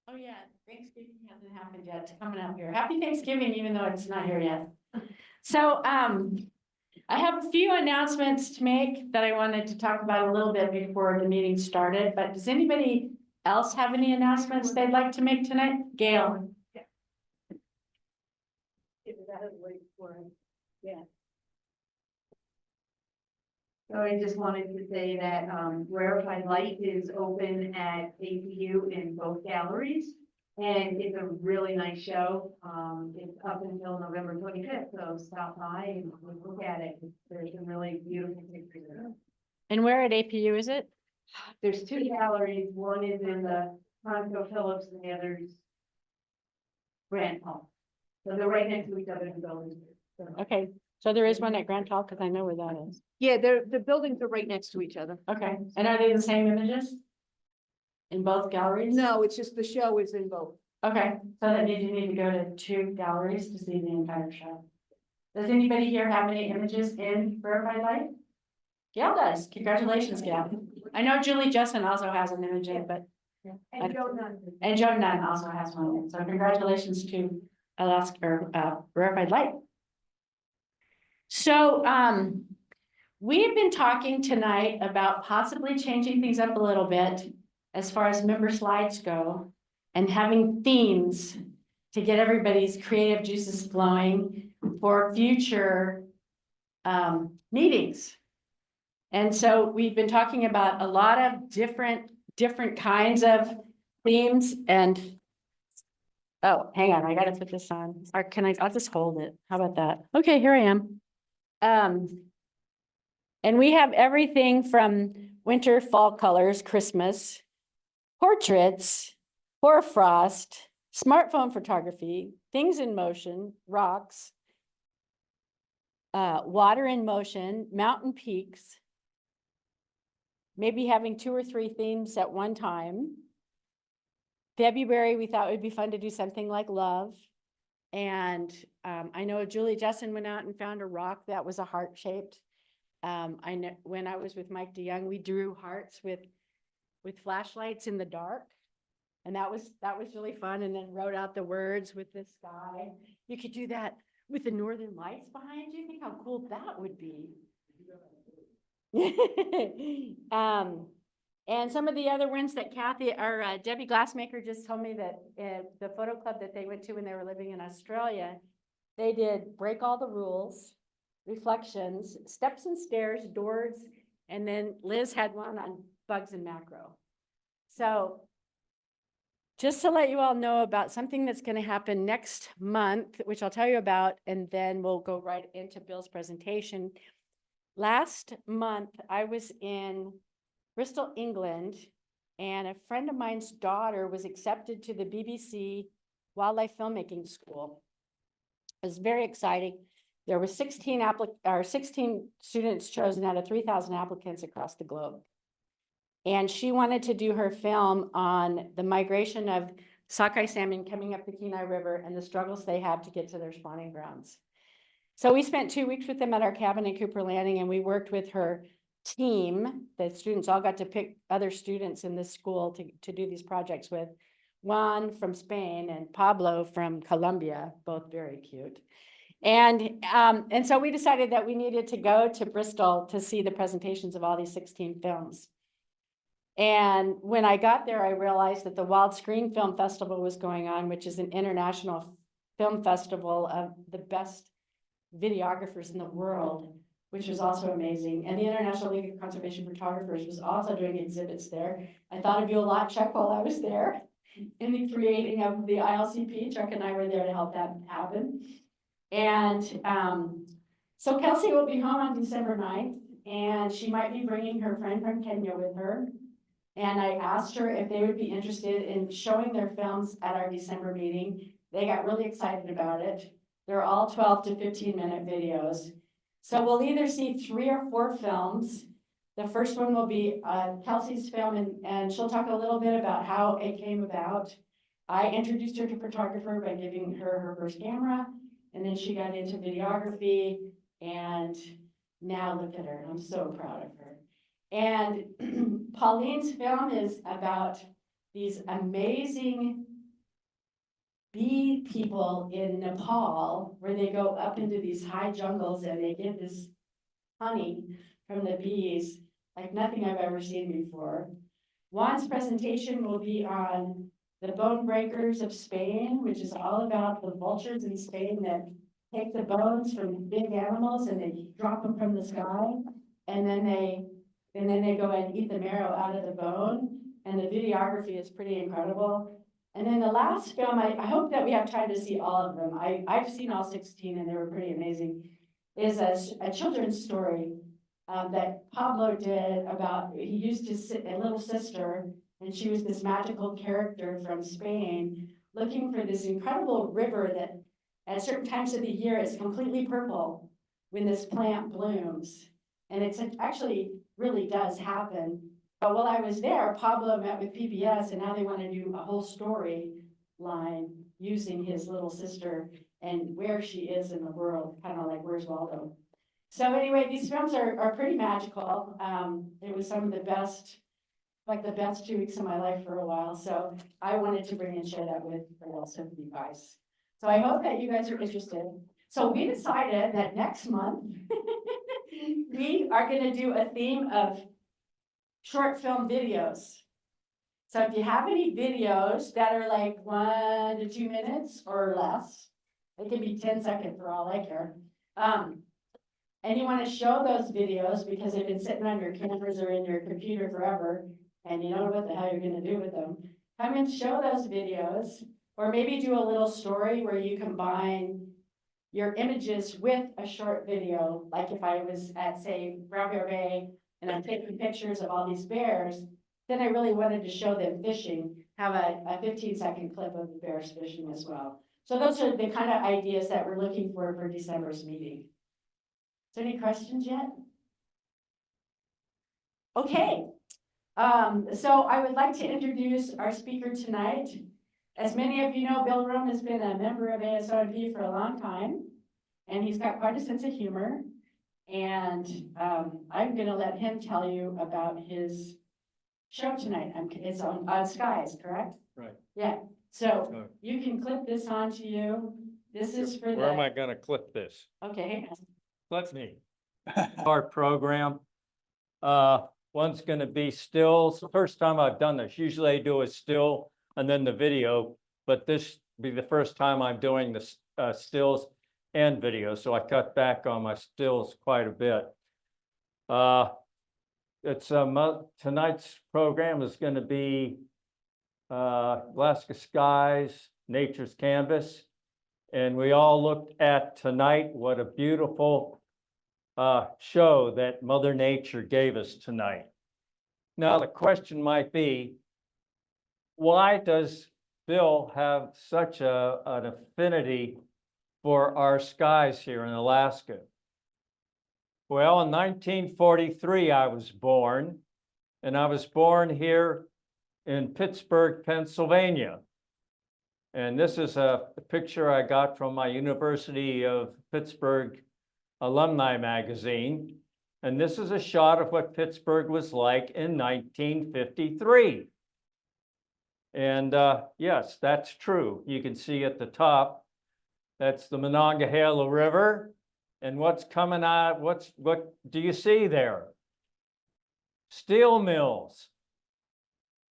Oh yeah, Thanksgiving hasn't happened yet. It's coming up here. Happy Thanksgiving, even though it's not here yet. So, I have a few announcements to make that I wanted to talk about a little bit before the meeting started, but does anybody else have any announcements they'd like to make tonight? Gail? Yeah. So I just wanted to say that, Rarefied Light is open at APU in both galleries. And it's a really nice show. It's up until November 25th, so stop by and look at it. There's some really beautiful pictures there. And where at APU is it? There's two galleries. One is in the Conco Phillips and the other's Grant Hall. So they're right next to each other in the buildings. So- Okay, so there is one at Grand Hall, because I know where that is. Yeah, the buildings are right next to each other. Okay, and are they the same images? In both galleries? No, it's just the show is in both. Okay, so then you need to go to two galleries to see the entire show. Does anybody here have any images in Verified Light? Gail does. Congratulations, Gail. I know Julie Jessen also has an image in, but. And Joe Nunn. And Joe Nunn also has one. So congratulations to Alaska, Verified Light. So, we've been talking tonight about possibly changing things up a little bit as far as member slides go and having themes to get everybody's creative juices flowing for future meetings. And so we've been talking about a lot of different kinds of themes and oh, hang on, I gotta put this on. Or can I'll just hold it. How about that? Okay, here I am. And we have everything from winter, fall colors, Christmas, portraits, hoarfrost, smartphone photography, things in motion, rocks, water in motion, mountain peaks, maybe having 2 or 3 themes at one time. February, we thought it would be fun to do something like love. And I know Julie Jessen went out and found a rock that was a heart-shaped. I know when I was with Mike DeYoung, we drew hearts with flashlights in the dark. And that was really fun. And then wrote out the words with the sky. You could do that with the northern lights behind you. Think how cool that would be. And some of the other ones that Kathy or Debbie Glassmaker just told me that the photo club that they went to when they were living in Australia, they did break all the rules, reflections, steps and stairs, doors, and then Liz had one on bugs and macro. So just to let you all know about something that's going to happen next month, which I'll tell you about, and then we'll go right into Bill's presentation. Last month, I was in Bristol, England, and a friend of mine's daughter was accepted to the BBC Wildlife Filmmaking School. It was very exciting. There were 16 students chosen out of 3,000 applicants across the globe. And she wanted to do her film on the migration of sockeye salmon coming up the Kenai River and the struggles they have to get to their spawning grounds. So we spent 2 weeks with them at our cabin in Cooper Landing, and we worked with her team. The students all got to pick other students in this school to do these projects with. Juan from Spain and Pablo from Colombia, both very cute. And so we decided that we needed to go to Bristol to see the presentations of all these 16 films. And when I got there, I realized that the Wild Screen Film Festival was going on, which is an international film festival of the best videographers in the world, which was also amazing. And the International League of Conservation Photographers was also doing exhibits there. I thought of you a lot, Chuck, while I was there in the creating of the ILCP. Chuck and I were there to help that happen. And so Kelsey will be home on December 9th, and she might be bringing her friend from Kenya with her. And I asked her if they would be interested in showing their films at our December meeting. They got really excited about it. They're all 12 to 15-minute videos. So we'll either see 3 or 4 films. The first one will be Kelsey's film, and she'll talk a little bit about how it came about. I introduced her to photography by giving her her first camera, and then she got into videography, and now look at her. I'm so proud of her. And Pauline's film is about these amazing bee people in Nepal, where they go up into these high jungles and they get this honey from the bees, like nothing I've ever seen before. Juan's presentation will be on the bone breakers of Spain, which is all about the vultures in Spain that take the bones from big animals and they drop them from the sky. And then they go and eat the marrow out of the bone. And the videography is pretty incredible. And then the last film, I hope that we have time to see all of them. I've seen all 16 and they were pretty amazing, is a children's story that Pablo did about, he used a little sister, and she was this magical character from Spain, looking for this incredible river that at certain times of the year is completely purple when this plant blooms. And it's actually really does happen. But while I was there, Pablo met with PBS, and now they want to do a whole story line using his little sister and where she is in the world, kind of like Where's Waldo. So anyway, these films are pretty magical. It was some of the best, like the best 2 weeks of my life for a while. So I wanted to bring and share that with also you guys. So I hope that you guys are interested. So we decided that next month, we are going to do a theme of short film videos. So if you have any videos that are like 1 to 2 minutes or less, they can be 10 seconds for all I care. And you want to show those videos because they've been sitting on your cameras or in your computer forever, and you don't know what the hell you're going to do with them. Come and show those videos, or maybe do a little story where you combine your images with a short video. Like if I was at, say, Brown Bear Bay, and I'm taking pictures of all these bears, then I really wanted to show them fishing, have a 15-second clip of the bears fishing as well. So those are the kind of ideas that we're looking for December's meeting. Is there any questions yet? Okay, so I would like to introduce our speaker tonight. As many of you know, Bill Room has been a member of ASONP for a long time, and he's got quite a sense of humor. And I'm going to let him tell you about his show tonight. It's on Skies, correct? Right. Yeah. So you can clip this onto you. This is for Where am I gonna clip this? Okay, hang on. Clip me. Our program. One's gonna be stills. The first time I've done this. Usually I do a still and then the video, but this will be the first time I'm doing the stills and video. So I cut back on my stills quite a bit. It's tonight's program is going to be Alaska Skies, Nature's Canvas. And we all looked at tonight what a beautiful show that Mother Nature gave us tonight. Now the question might be, why does Bill have such an affinity for our skies here in Alaska? Well, in 1943, I was born, and I was born here in Pittsburgh, Pennsylvania. And this is a picture I got from my University of Pittsburgh alumni magazine. And this is a shot of what Pittsburgh was like in 1953. And yes, that's true. You can see at the top, that's the Monongahela River. And what's coming out, what do you see there? Steel mills.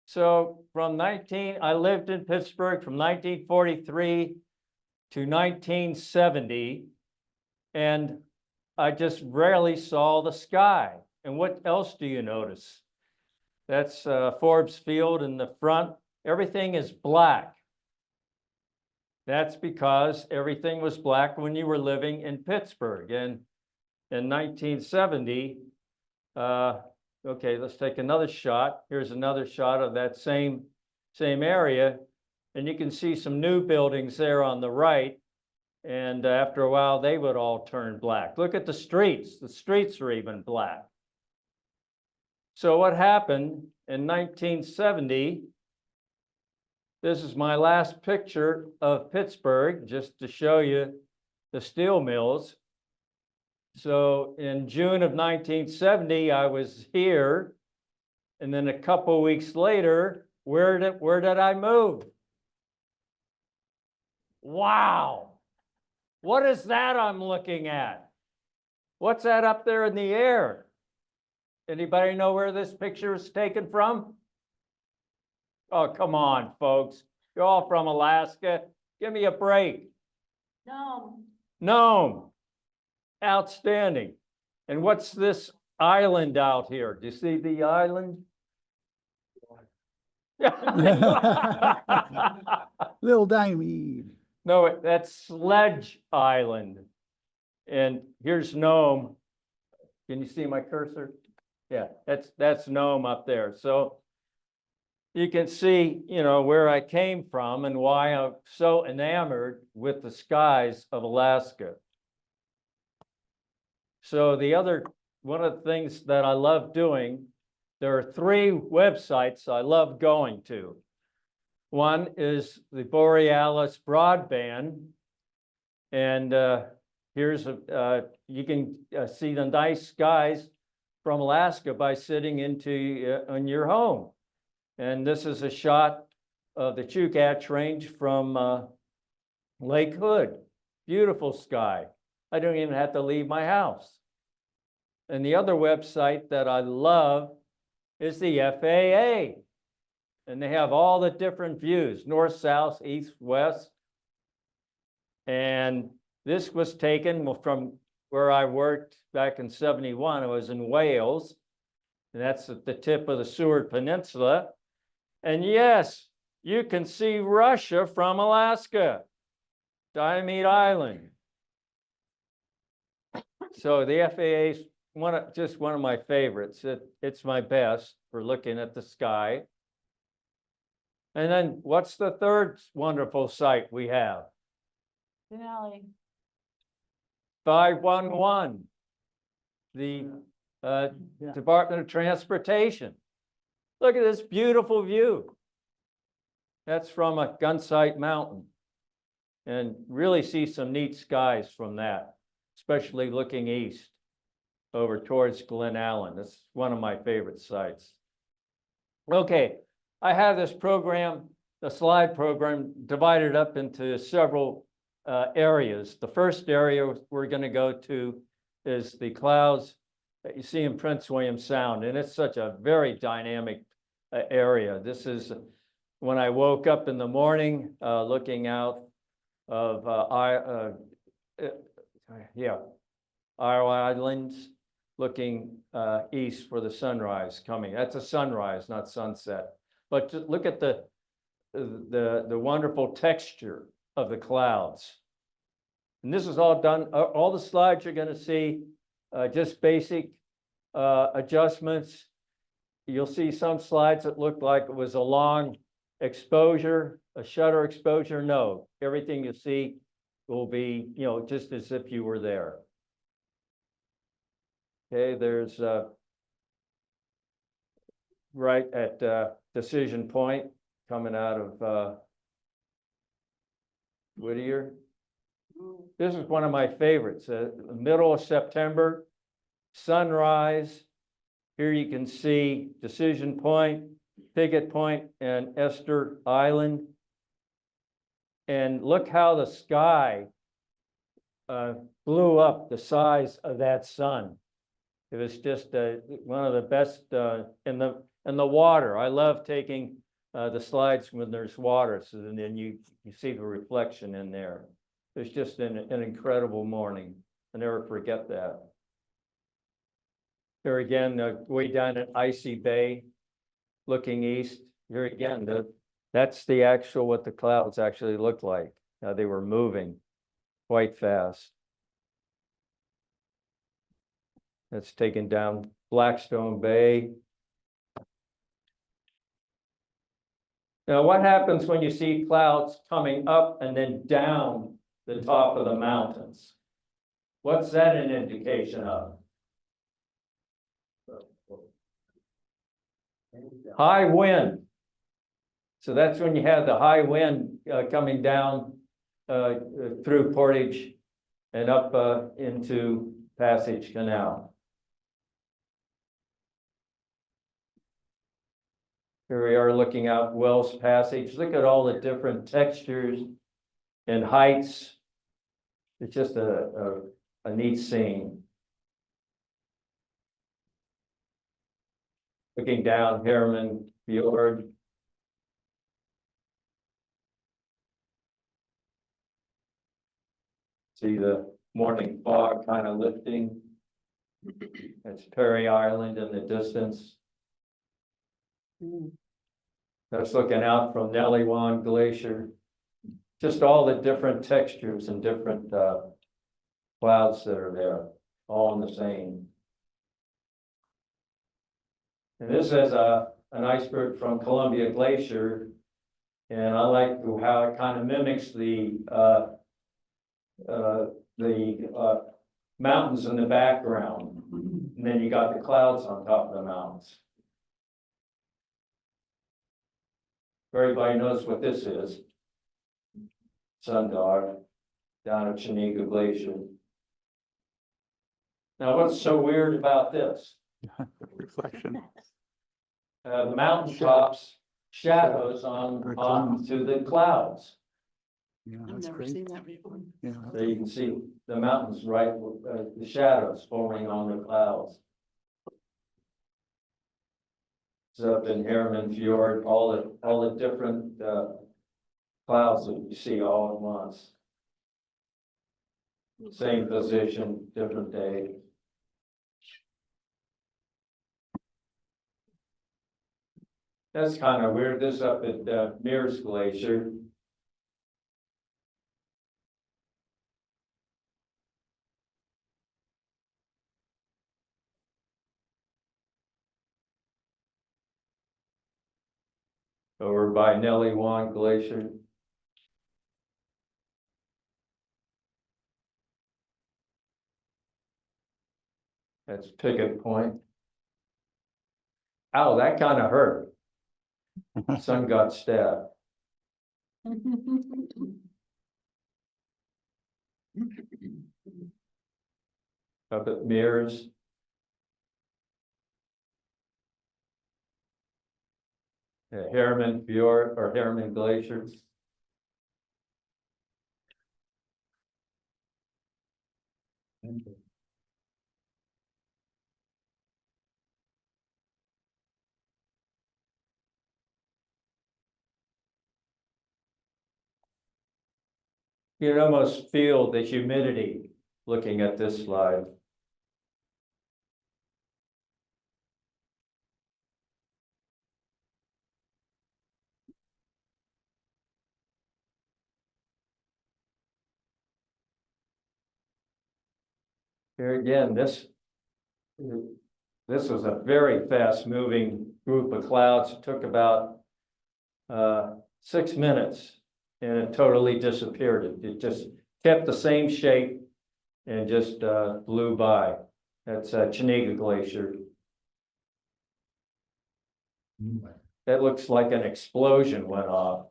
So I lived in Pittsburgh from 1943 to 1970, and I just rarely saw the sky. And what else do you notice? That's Forbes Field in the front. Everything is black. That's because everything was black when you were living in Pittsburgh. And in 1970, okay, let's take another shot. Here's another shot of that same area. And you can see some new buildings there on the right. And after a while, they would all turn black. Look at the streets. The streets are even black. So what happened in 1970, this is my last picture of Pittsburgh, just to show you the steel mills. So in June of 1970, I was here. And then a couple of weeks later, where did I move? Wow. What is that I'm looking at? What's that up there in the air? Anybody know where this picture is taken from? Oh, come on, folks. You're all from Alaska. Give me a break. No, Nome. Outstanding. And what's this island out here? Do you see the island? Little Diamond. No, that's Sledge Island. And here's Nome. Can you see my cursor? Yeah, that's Nome up there. So you can see, you know, where I came from and why I'm so enamored with the skies of Alaska. So one of the things that I love doing, there are 3 websites I love going to. One is the Borealis broadband. And you can see the nice skies from Alaska by sitting in your home. And this is a shot of the Chugach Range from Lake Hood. Beautiful sky. I don't even have to leave my house. And the other website that I love is the FAA. And they have all the different views, north, south, east, west. And this was taken from where I worked back in '71. I was in Wales. And that's at the tip of the Seward Peninsula. And yes, you can see Russia from Alaska, Diomede Island. So the FAA is just one of my favorites. It's my best for looking at the sky. And then what's the third wonderful site we have? Denali. 511, the Yeah. Department of Transportation. Look at this beautiful view. That's from a Gunsight Mountain. And really see some neat skies from that, especially looking east over towards Glen Allen. That's one of my favorite sites. Okay, I have this program, the slide program, divided up into several areas. The first area we're going to go to is the clouds that you see in Prince William Sound, and it's such a very dynamic area. This is when I woke up in the morning looking out of Isle Islands, looking east for the sunrise coming. That's a sunrise, not sunset. But just look at the wonderful texture of the clouds. And this is all done, all the slides you're going to see, just basic adjustments. You'll see some slides that look like it was a long exposure, a shutter exposure. No, everything you see will be, you know, just as if you were there. Okay, there's right at Decision Point coming out of Whittier. This is one of my favorites. Middle of September, sunrise. Here you can see Decision Point, Piggott Point, and Esther Island. And look how the sky blew up the size of that sun. It was just one of the best in the water. I love taking the slides when there's water, so then you see the reflection in there. It's just an incredible morning. I never forget that. Here again, way down at Icy Bay, looking east. Here again, that's the actual what the clouds actually looked like. They were moving quite fast. That's taken down Blackstone Bay. Now, what happens when you see clouds coming up and then down the top of the mountains? What's that an indication of? High wind. So that's when you have the high wind coming down through Portage and up into Passage Canal. Here we are looking out Wells Passage. Look at all the different textures and heights. It's just a neat scene. Looking down Herman Fjord. See the morning fog kind of lifting. That's Perry Island in the distance. That's looking out from Nellywan Glacier. Just all the different textures and different clouds that are there, all in the same. And this is an iceberg from Columbia Glacier. And I like how it kind of mimics the mountains in the background. And then you got the clouds on top of the mountains. Everybody knows what this is. Sundog down at Chenega Glacier. Now, what's so weird about this? Reflection. The mountaintops shadows on to the clouds. Yeah, I've that's never great. seen that before. Yeah. So you can see the mountains right, the shadows forming on the clouds. It's up in Herman Fjord, all the different clouds that you see all at once. Same position, different day. That's kind of weird. This up at Mears Glacier. Over by Nellywan Glacier. That's Picket Point. Ow, that kind of hurt. Son got stabbed. Up at Mears. Herman Fjord or Herman Glacier. You can almost feel the humidity looking at this slide. Here again, this was a very fast moving group of clouds. It took about 6 minutes and it totally disappeared. It just kept the same shape and just blew by. That's Chenega Glacier. That looks like an explosion went off.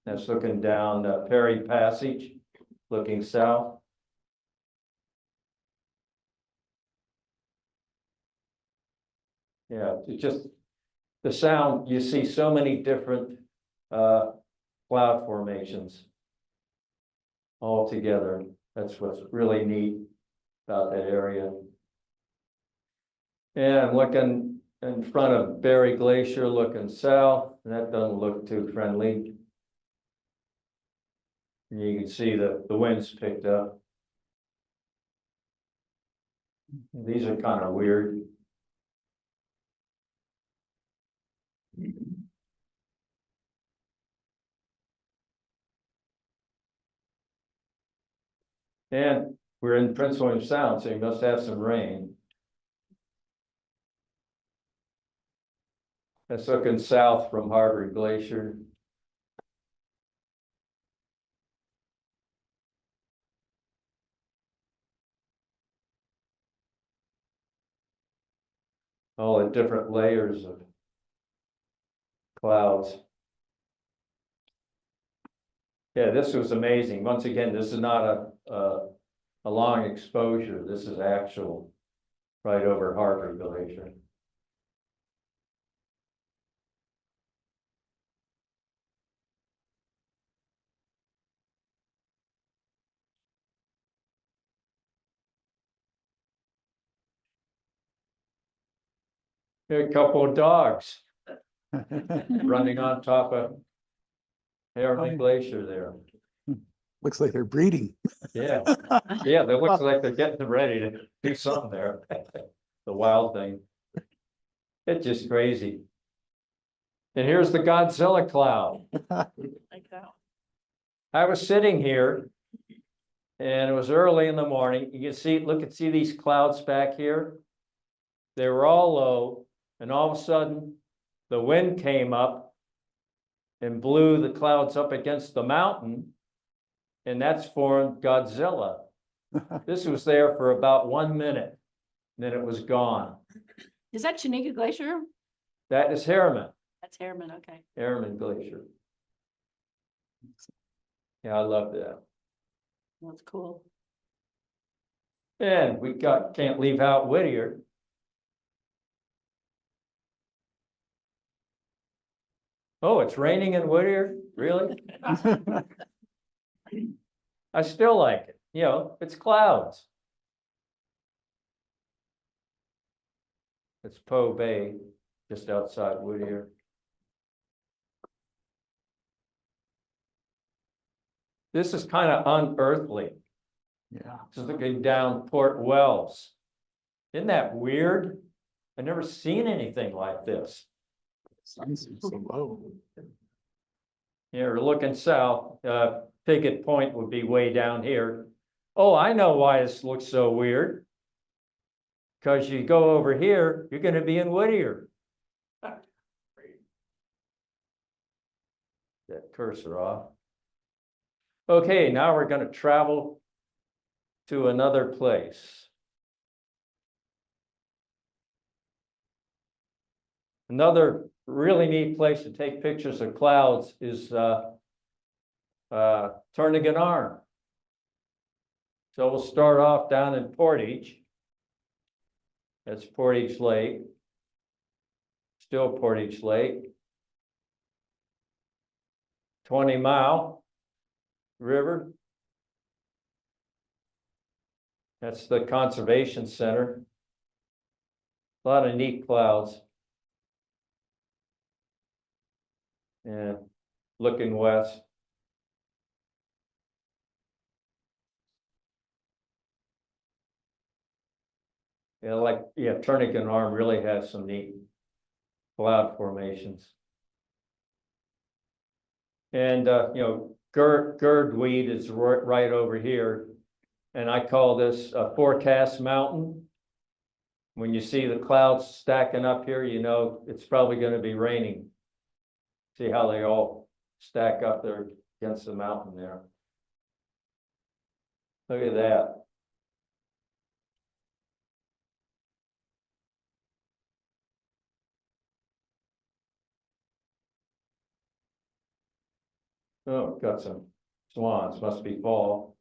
That's looking down Perry Passage, looking south. Yeah, it just, the sound, you see so many different cloud formations all together. That's what's really neat about that area. And I'm looking in front of Berry Glacier, looking south, and that doesn't look too friendly. And you can see the winds picked up. These are kind of weird. And we're in Prince William Sound, so you must have some rain. That's looking south from Harvard Glacier. All the different layers of clouds. Yeah, this was amazing. Once again, this is not a long exposure. This is actual right over Harvard Glacier. A couple of dogs running on top of Harriman Glacier there. Looks like they're breeding. Yeah, yeah, they looks like they're getting ready to do something there. The wild thing. It's just crazy. And here's the Godzilla cloud. Like that. I was sitting here and it was early in the morning. You can see, see these clouds back here? They were all low and all of a sudden the wind came up and blew the clouds up against the mountain. And that's formed Godzilla. This was there for about 1 minute, then it was gone. Is that Chiniga Glacier? That is Harriman, That's Harriman, okay. Harriman Glacier. Yeah, I love that. That's cool. And we can't leave out Whittier. Oh, it's raining in Whittier? Really? I still like it. You know, it's clouds. It's Poe Bay, just outside Whittier. This is kind of unearthly. Yeah. Just looking down Port Wells. Isn't that weird? I've never seen anything like this. Sun's so low. Yeah, we're looking south, Piggott Point would be way down here. Oh, I know why this looks so weird. Because you go over here, you're gonna be in Whittier. That cursor off. Okay, now we're gonna travel to another place. Another really neat place to take pictures of clouds is Turnagain Arm. So we'll start off down in Portage. That's Portage Lake. Still Portage Lake. 20 Mile River. That's the Conservation Center. A lot of neat clouds. And looking west. Yeah, Turnagain Arm really has some neat cloud formations. And, Girdweed is right over here. And I call this a forecast mountain. When you see the clouds stacking up here, you know it's probably going to be raining. See how they all stack up there against the mountain there. Look at that. Oh, got some swans, must be fall.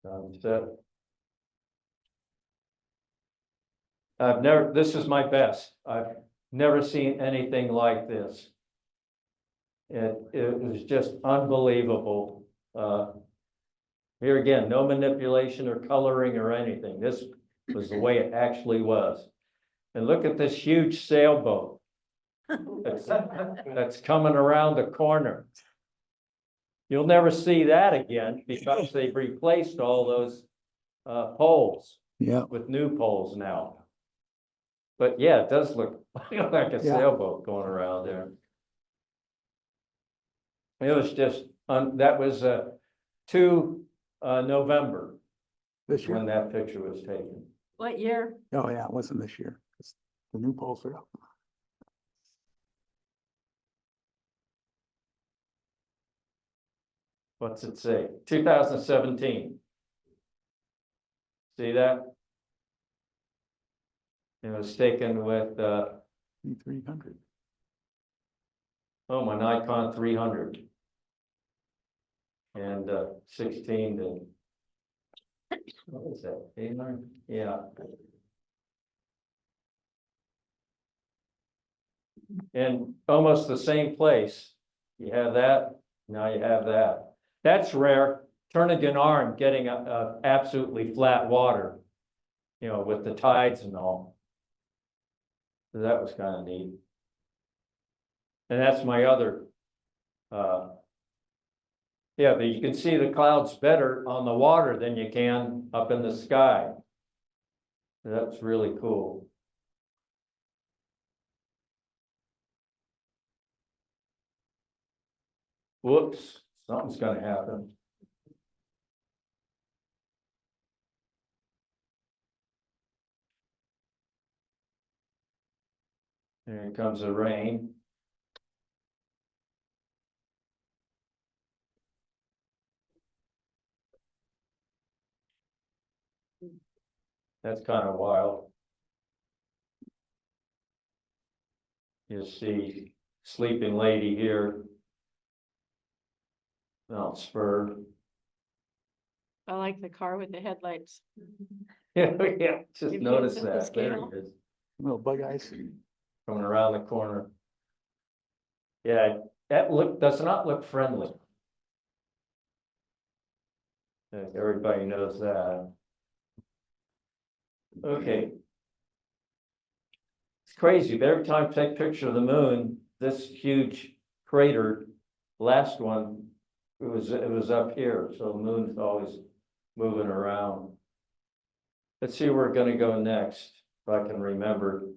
Sunset. This is my best. I've never seen anything like this. It was just unbelievable. Here again, no manipulation or coloring or anything. This was the way it actually was. And look at this huge sailboat that's coming around the corner. You'll never see that again because they've replaced all those poles Yeah. with new poles now. But yeah, it does look like a sailboat going around there. It was just, that was 2 November This when year. that picture was taken. What year? Oh, yeah, it wasn't this year. 'Cause the new poles are up. What's it say? 2017. See that? It was taken with, E300. oh, my Nikon 300. And 16 to, what is that? 89? Yeah. And almost the same place. You have that, now you have that. That's rare. Turnagain Arm getting a absolutely flat water, you know, with the tides and all. So that was kind of neat. And that's my other, yeah, but you can see the clouds better on the water than you can up in the sky. That's really cool. Whoops, something's gonna happen. Here comes the rain. That's kind of wild. You see sleeping lady here. Mount Spur. I like the car with the headlights. Yeah, yeah, just Give noticed hints at the that. There scale. he is, Little bug eyes. coming around the corner. Yeah, that does not look friendly. Everybody knows that. Okay. It's crazy, but every time I take a picture of the moon, this huge crater, last one, it was up here, so the moon's always moving around. Let's see where we're gonna go next, if I can remember.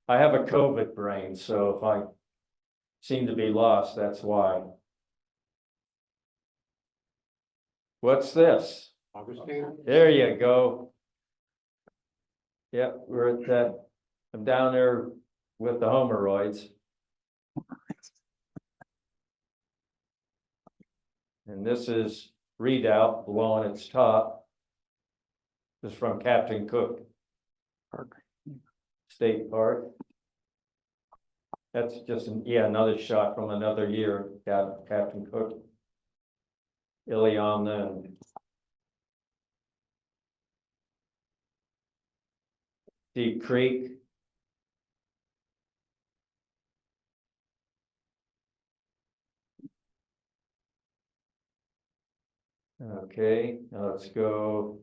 I have a COVID brain, so if I seem to be lost, that's why. What's this? There you go. Yep, we're at that, I'm down there with the Homeroids. And this is Redoubt below on its top. This is from Captain Cook Park. State Park. That's just, yeah, another shot from another year, Captain Cook. Iliamna and Deep Creek. Okay, now let's go.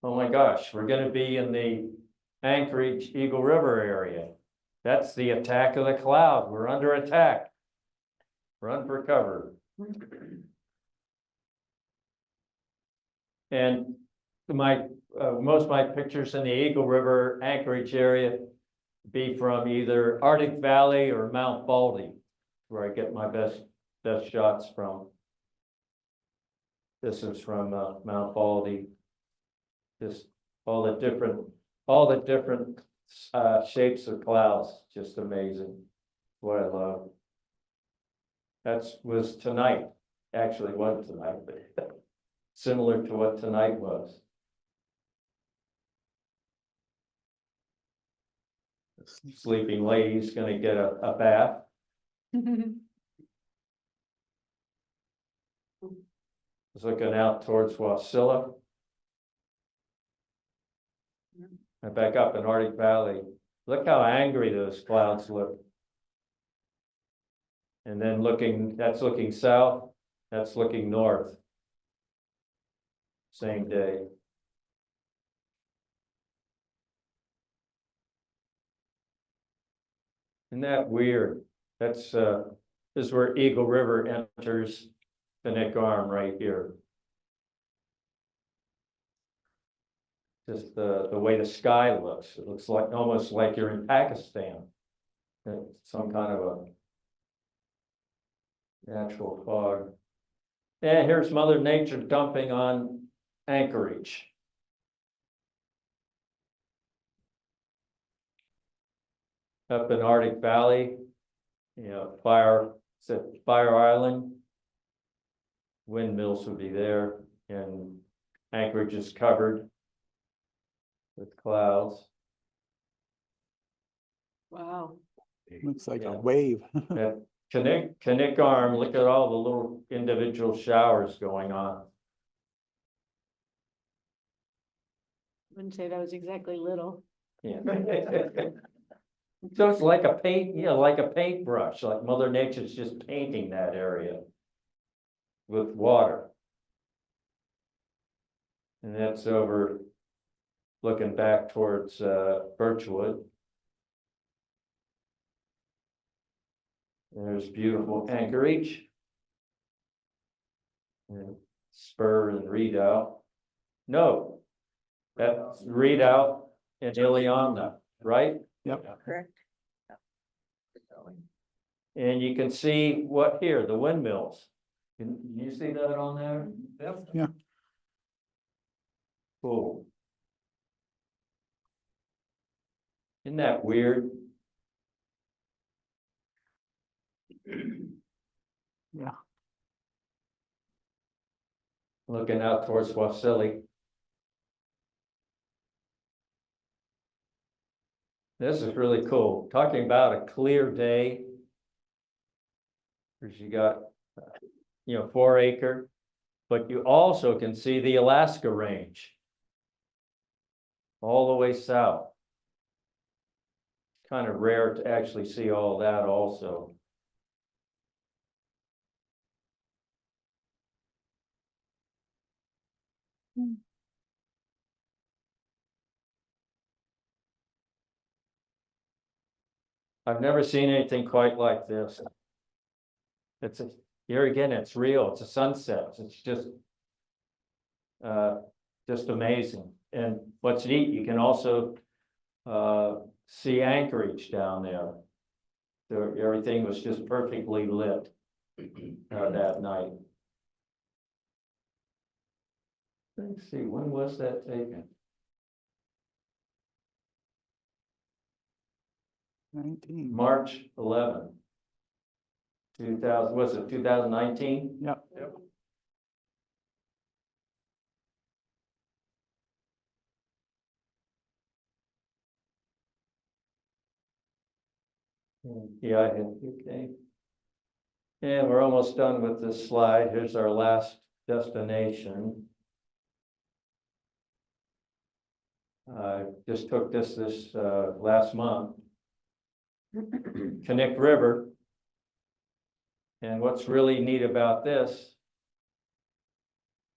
Oh my gosh, we're gonna be in the Anchorage Eagle River area. That's the attack of the cloud. We're under attack. Run for cover. And my most of my pictures in the Eagle River Anchorage area be from either Arctic Valley or Mount Baldy, where I get my best shots from. This is from Mount Baldy. Just all the different shapes of clouds, just amazing. What I love. Was tonight, actually wasn't tonight, but similar to what tonight was. Sleeping lady's gonna get a bath. It's looking out towards Wasilla. And back up in Arctic Valley. Look how angry those clouds look. And then that's looking south, that's looking north. Same day. Isn't that weird? That's this is where Eagle River enters the Neck Arm right here. Just the way the sky looks. It looks like almost like you're in Pakistan. Some kind of a natural fog. And here's Mother Nature dumping on Anchorage. Up in Arctic Valley, you know, Fire Island. Windmills would be there, and Anchorage is covered with clouds. Wow. Looks like Yeah. a wave. At Connect Arm, look at all the little individual showers going on. Wouldn't say that was exactly little. Yeah. So it's like a paint, like a paintbrush, like Mother Nature's just painting that area with water. And that's over looking back towards Birchwood. There's beautiful Anchorage. And Spur and Redoubt. No, that's Redoubt and Ileana, right? Yep. Correct. And you can see what here, the windmills. Can you see that on there? Yep. Yeah. Cool. Isn't that weird? Yeah. Looking out towards Wasilla. This is really cool. Talking about a clear day. Because you got, 4 acre, but you also can see the Alaska range. All the way south. Kind of rare to actually see all that also. I've never seen anything quite like this. Here again, it's real, it's a sunset, it's just amazing. And what's neat, you can also see Anchorage down there. So everything was just perfectly lit that night. Let's see, when was that taken? 19. March 11. 2000, was it 2019? Yep. Yeah, I had, okay. And we're almost done with this slide. Here's our last destination. I just took this last month. Connect River. And what's really neat about this,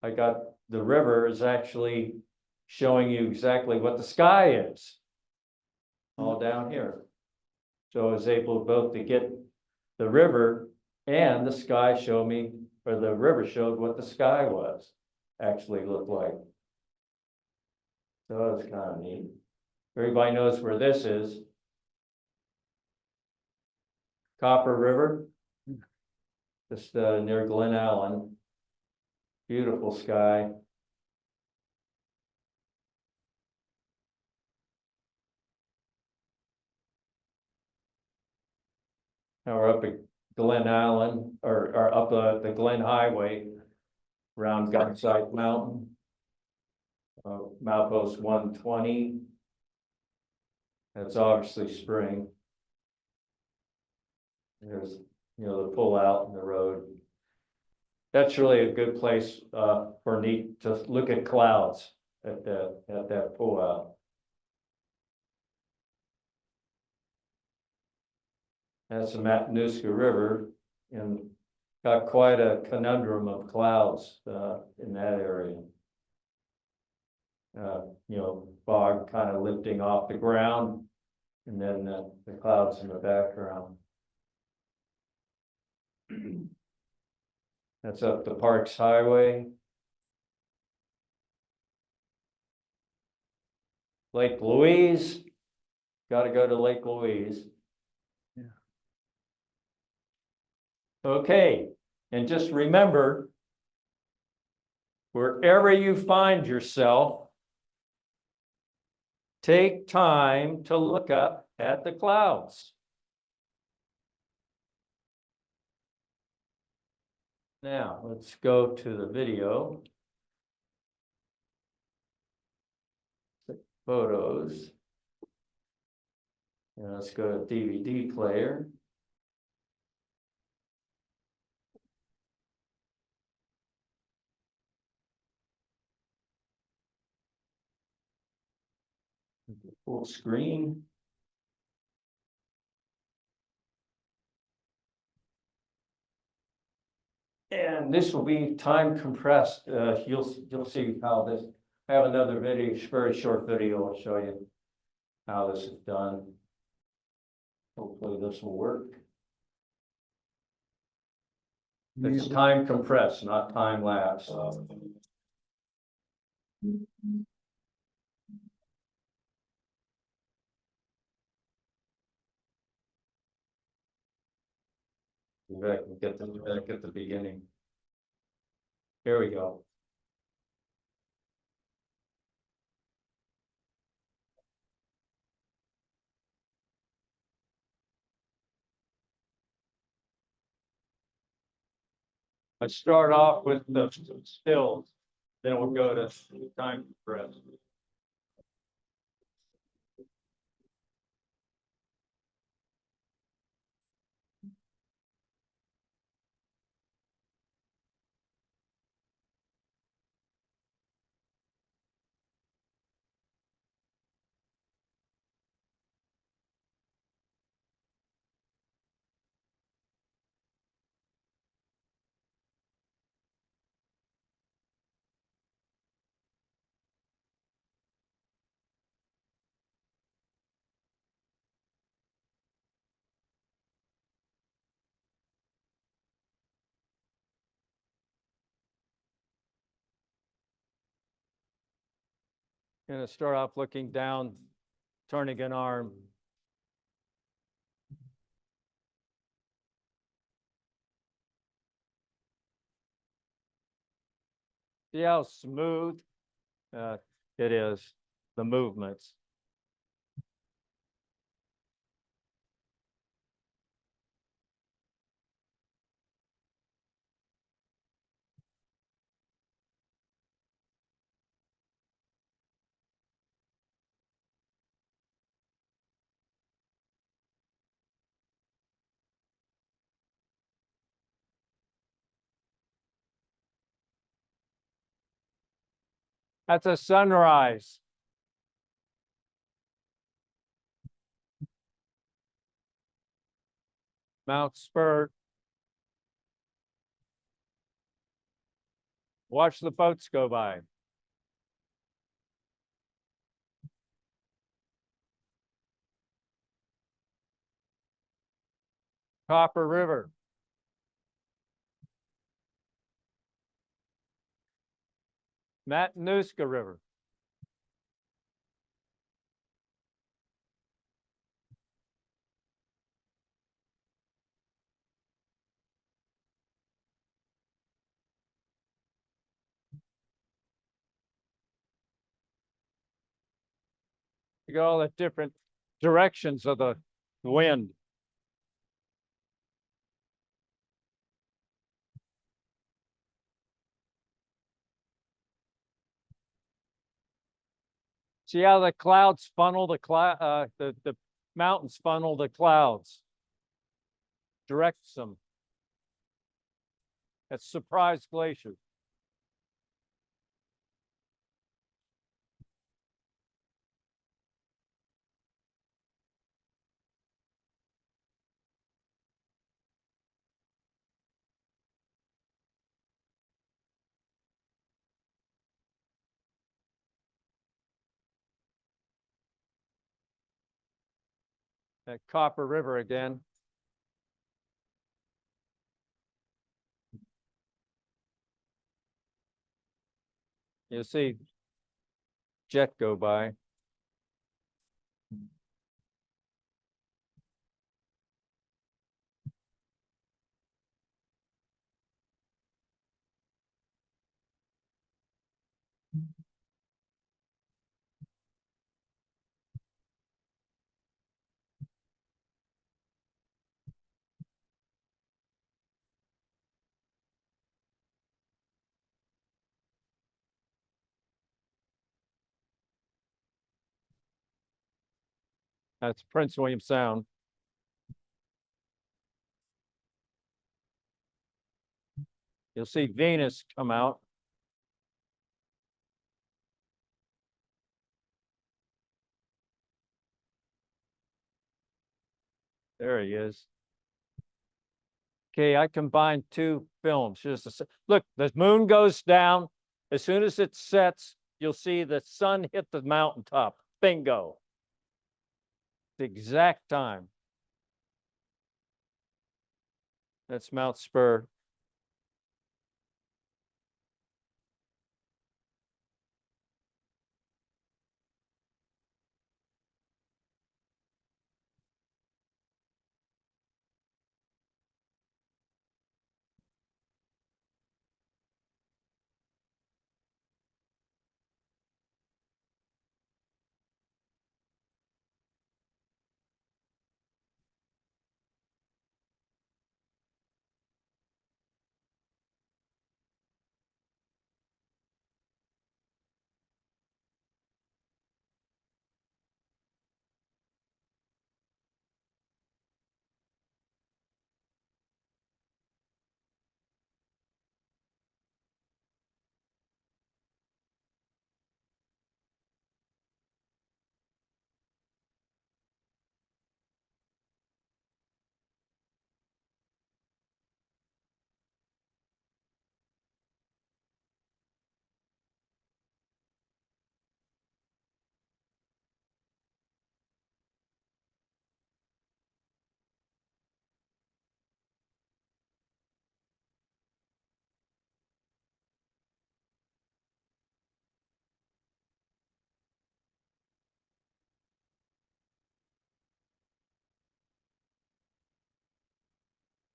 I got the river is actually showing you exactly what the sky is. All down here. So I was able both to get the river and the sky show me, or the river showed what the sky was, actually looked like. So that was kind of neat. Everybody knows where this is. Copper River. Just near Glen Allen. Beautiful sky. Now we're up at Glen Allen, or up the Glen Highway around Gunsight Mountain. Milepost 120. That's obviously spring. There's, the pull out in the road. That's really a good place for neat to look at clouds at that pull out. That's the Matanuska River, and got quite a conundrum of clouds in that area. Fog kind of lifting off the ground, and then the clouds in the background. That's up the Parks Highway. Lake Louise, got to go to Lake Louise. Yeah. Okay, and just remember, wherever you find yourself, take time to look up at the clouds. Now, let's go to the video. Photos. And let's go to DVD player. Full screen. And this will be time compressed. You'll see how this I have another video, very short video, I'll show you how this is done. Hopefully this will work. It's time compressed, not time lapse. Back at the beginning. Here we go. I start off with the stills, then we'll go to time compressed. Gonna start off looking down, turning an arm. See how smooth it is, the movements. That's a sunrise. Mount Spur. Watch the boats go by. Copper River. Matanuska River. You got all the different directions of the wind. See how the clouds funnel the mountains funnel the clouds. Directs them. That's Surprise Glacier. That Copper River again. You see jet go by. That's Prince William Sound. You'll see Venus come out. There he is. Okay, I combined two films. Look, the moon goes down. As soon as it sets, you'll see the sun hit the mountaintop. Bingo. The exact time. That's Mount Spur.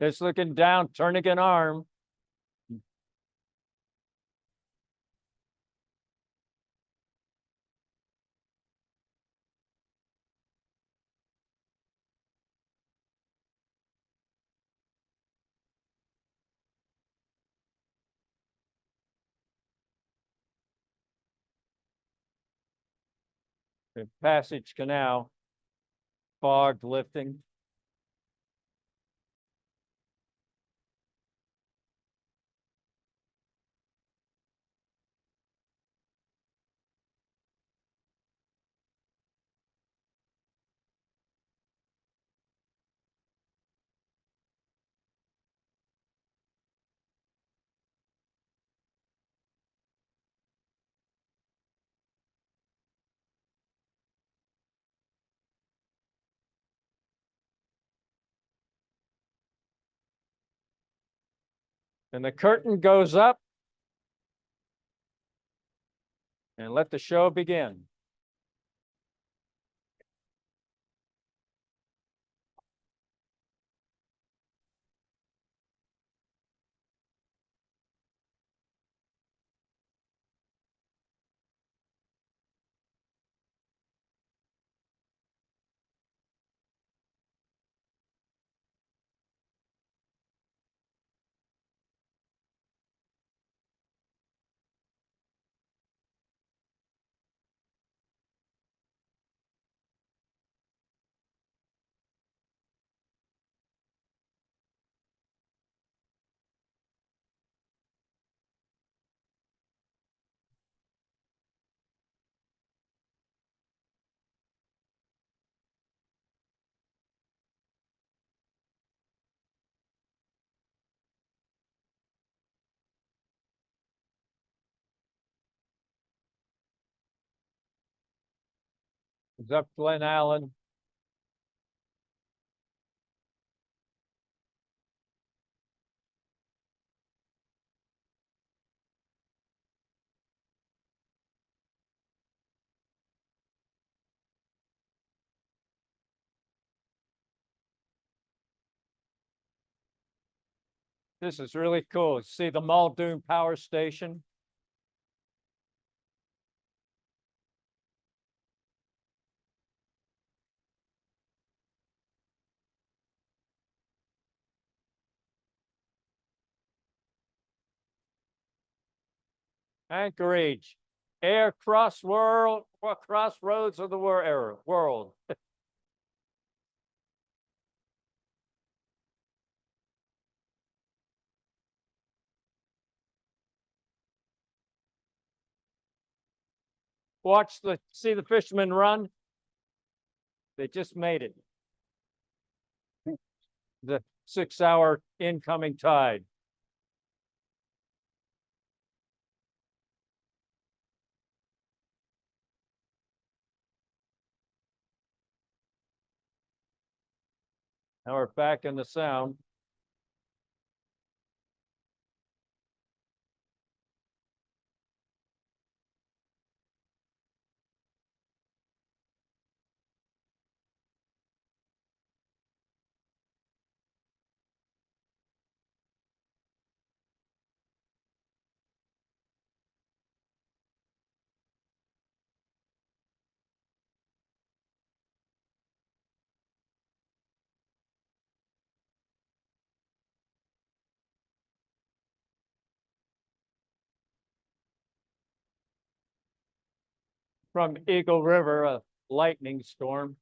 It's looking down, turning an arm. The Passage Canal, fog lifting. And the curtain goes up. And let the show begin. It's up Glen Allen. This is really cool. See the Muldoon Power Station? Anchorage, crossroads of the world. See the fishermen run? They just made it. The 6-hour incoming tide. Now we're back in the sound. From Eagle River, a lightning storm.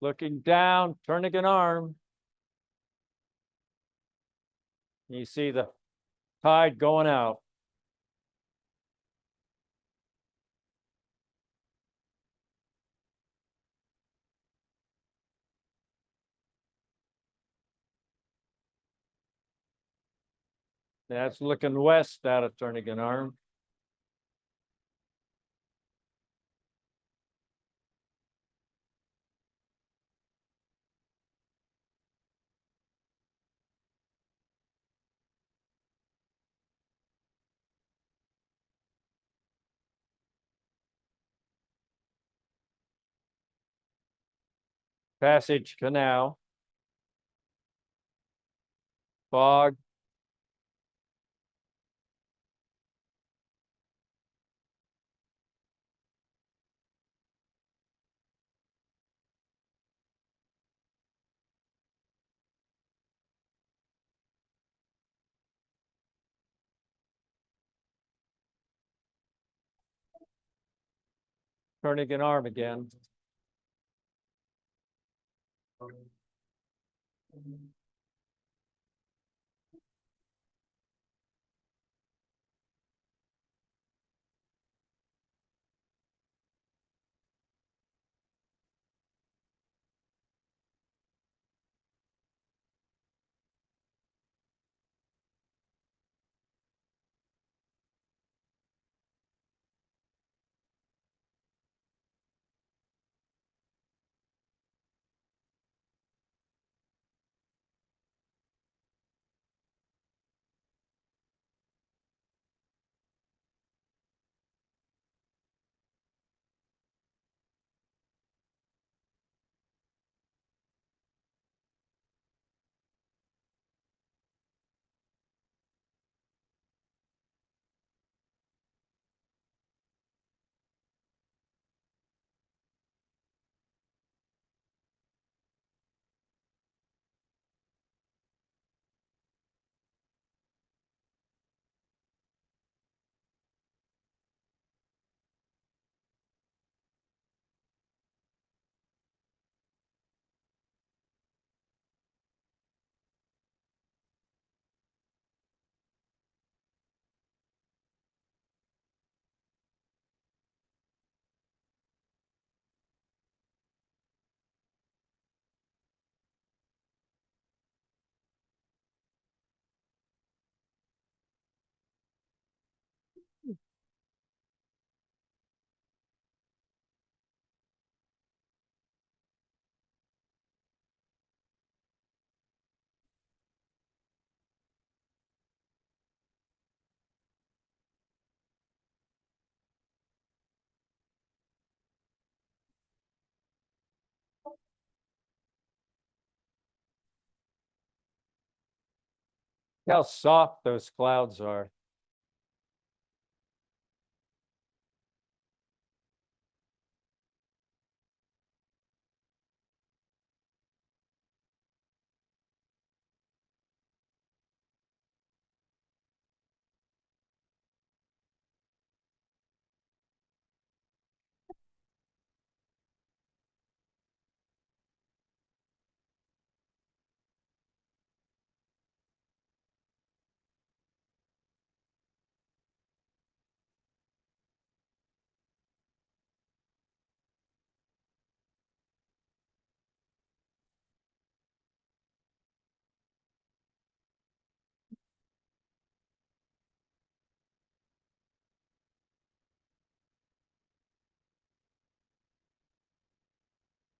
Looking down, turning an arm. You see the tide going out. That's looking west out of turning an arm. Passage Canal. Fog. Turning an arm again. How soft those clouds are.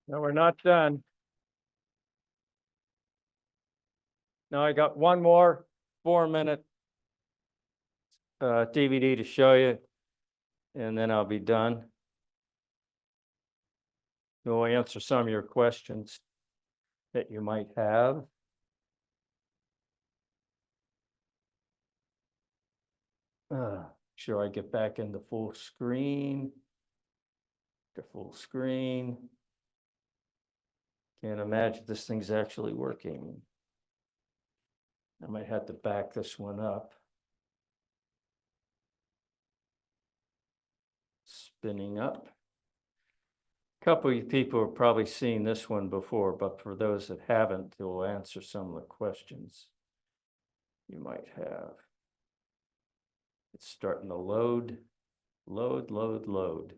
No, we're not done. Now I got one more 4-minute DVD to show you, and then I'll be done. We'll answer some of your questions that you might have. Sure, I get back into full screen. To full screen. Can't imagine this thing's actually working. I might have to back this one up. Spinning up. A couple of you people have probably seen this one before, but for those that haven't, it will answer some of the questions you might have. It's starting to load, load.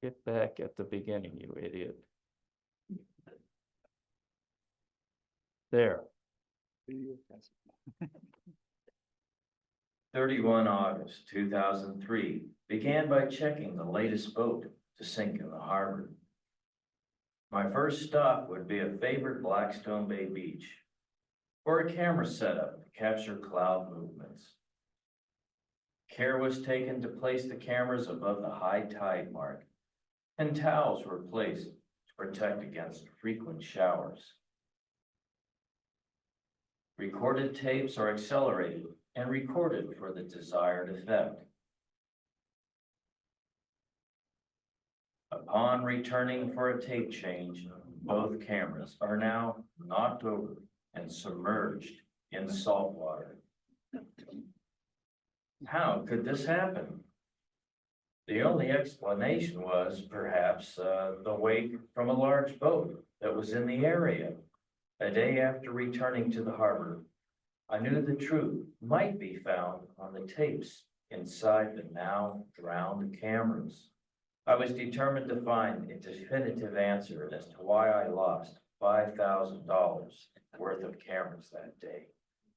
Get back at the beginning, you idiot. There. 31 August 2003 began by checking the latest boat to sink in the harbor. My first stop would be a favorite Blackstone Bay beach for a camera setup to capture cloud movements. Care was taken to place the cameras above the high tide mark, and towels were placed to protect against frequent showers. Recorded tapes are accelerated and recorded for the desired effect. Upon returning for a tape change, both cameras are now knocked over and submerged in salt water. How could this happen? The only explanation was perhaps the wake from a large boat that was in the area. A day after returning to the harbor, I knew the truth might be found on the tapes inside the now drowned cameras. I was determined to find a definitive answer as to why I lost $5,000 worth of cameras that day.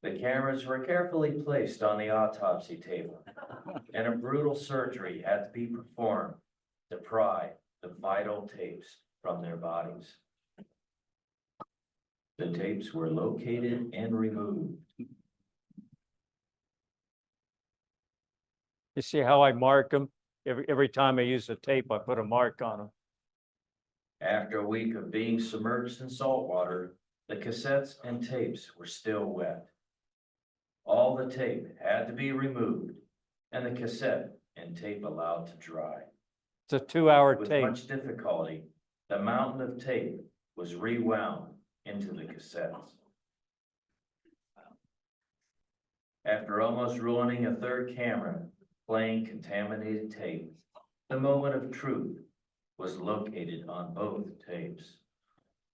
The cameras were carefully placed on the autopsy table, and a brutal surgery had to be performed to pry the vital tapes from their bodies. The tapes were located and removed. You see how I mark them? Every time I use a tape, I put a mark on them. After a week of being submerged in salt water, the cassettes and tapes were still wet. All the tape had to be removed and the cassette and tape allowed to dry. It's a 2-hour With tape. much difficulty, the mountain of tape was rewound into the cassettes. After almost ruining a third camera, playing contaminated tape, the moment of truth was located on both tapes.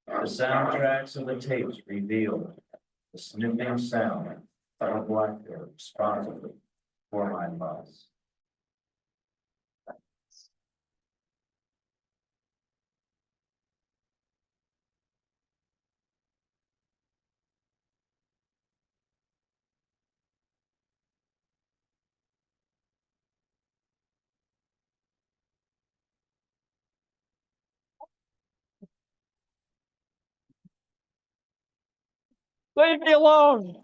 The soundtracks of the tapes revealed the snipping sound of a black bear responsible for my loss. Leave me alone.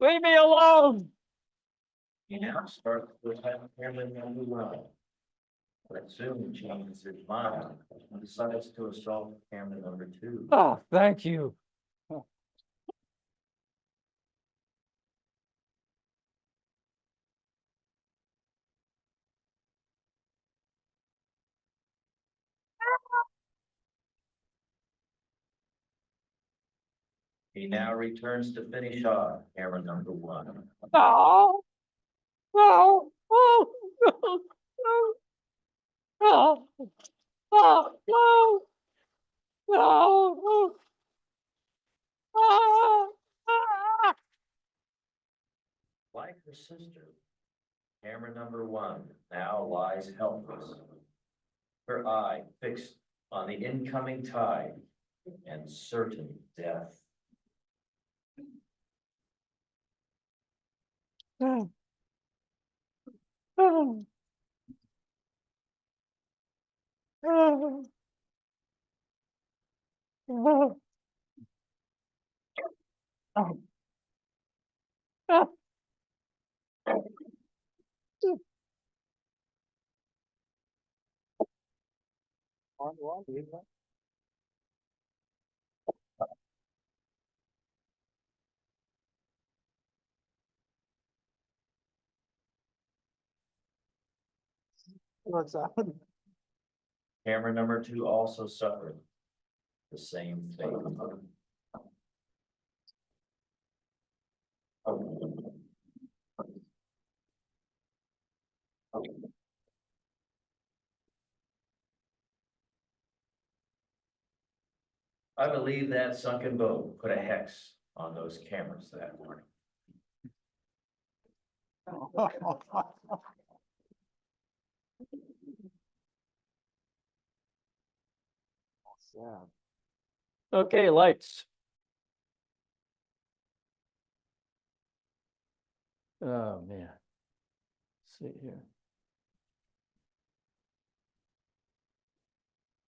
Leave me alone. He now starts with camera number 1, but soon changes his mind and decides to assault camera number 2. Oh, thank you. He now returns to finish off camera number 1. No. No. Oh, no. No. No. No. No. No. Ah, ah. Like her sister, camera number 1 now lies helpless, her eye fixed on the incoming tide and certain death. What's that? Camera number 2 also suffered the same fate. I believe that sunken boat put a hex on those cameras that morning. Sad. Okay, lights. Oh, man. Let's see here.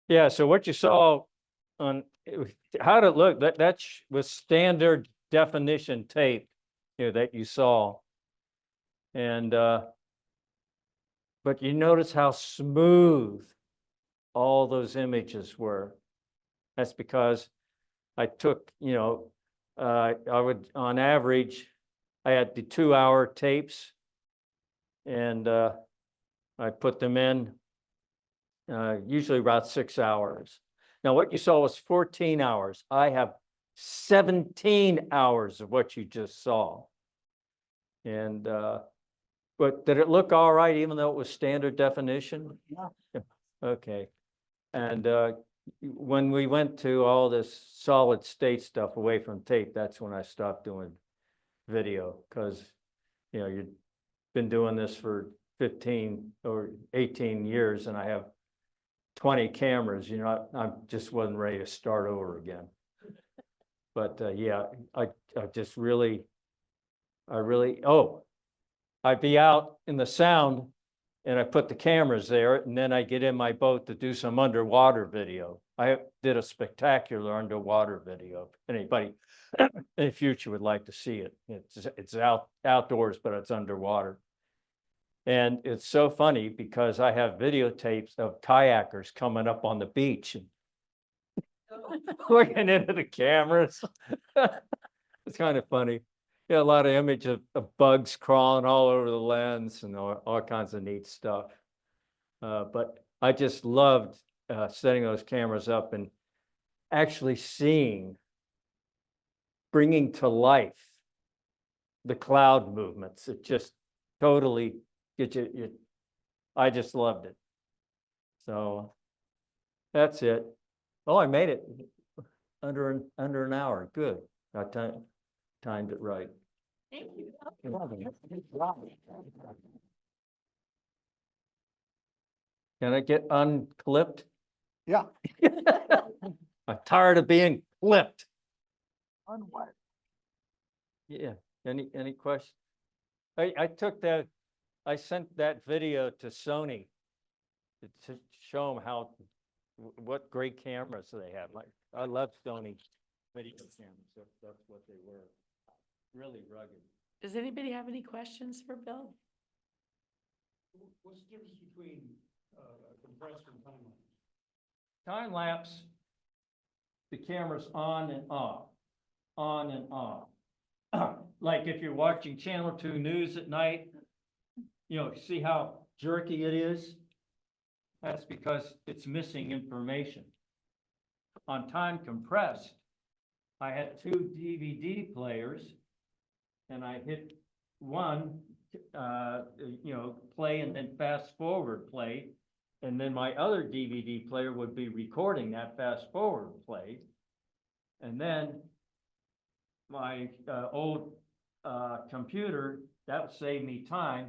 Yeah, so what you saw on, how'd it look? That was standard definition tape here that you saw. And, but you notice how smooth all those images were. That's because I took, I would, on average, I had the 2-hour tapes and I put them in usually about 6 hours. Now, what you saw was 14 hours. I have 17 hours of what you just saw. And, but did it look all right, even though it was standard definition? Yeah. Okay. And when we went to all this solid state stuff away from tape, that's when I stopped doing video, because, you've been doing this for 15 or 18 years and I have 20 cameras, I just wasn't ready to start over again. But yeah, I just really, I'd be out in the sound and I put the cameras there and then I get in my boat to do some underwater video. I did a spectacular underwater video. If anybody in the future would like to see it. It's outdoors, but it's underwater. And it's so funny because I have videotapes of kayakers coming up on the beach and looking into the cameras. It's kind of funny. Yeah, a lot of image of bugs crawling all over the lens and all kinds of neat stuff. But I just loved setting those cameras up and actually bringing to life the cloud movements. It just totally gets you. I just loved it. So that's it. Oh, I made it under an hour. Good. I timed it right. Thank you. Can I get unclipped? Yeah. I'm tired of being clipped. On what? Yeah. Any questions? I sent that video to Sony to show them what great cameras they have. Like, I love Sony video cameras. That's what they were. Really rugged. Does anybody have any questions for Bill? What's the difference between compressor and time lapse? Time lapse, the camera's on and off, on and off. Like if you're watching Channel 2 News at night, see how jerky it is? That's because it's missing information. On time compressed, I had 2 DVD players and I hit one, play and then fast forward play. And then my other DVD player would be recording that fast forward play. And then my old computer, that would save me time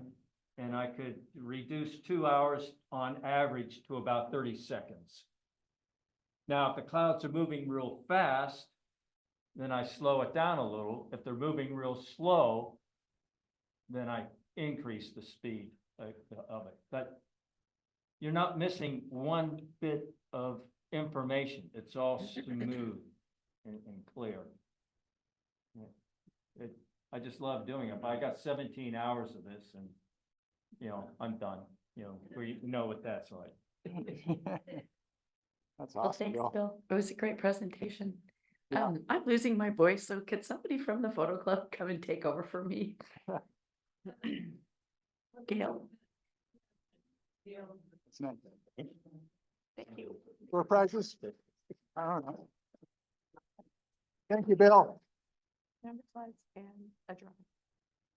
and I could reduce 2 hours on average to about 30 seconds. Now, if the clouds are moving real fast, then I slow it down a little. If they're moving real slow, then I increase the speed. of it, but you're not missing one bit of information. It's all smooth and clear. I just love doing it, but I got 17 hours of this and, I'm done, we know what that's like. That's Well, awesome, thanks, Bill. Bill. It was a great presentation. Yeah. I'm losing my voice, so could somebody from the photo club come and take over for me? Gail? It's not. Thank you. Door prizes? I don't know. Thank you, Bill. Number slides and a drawing.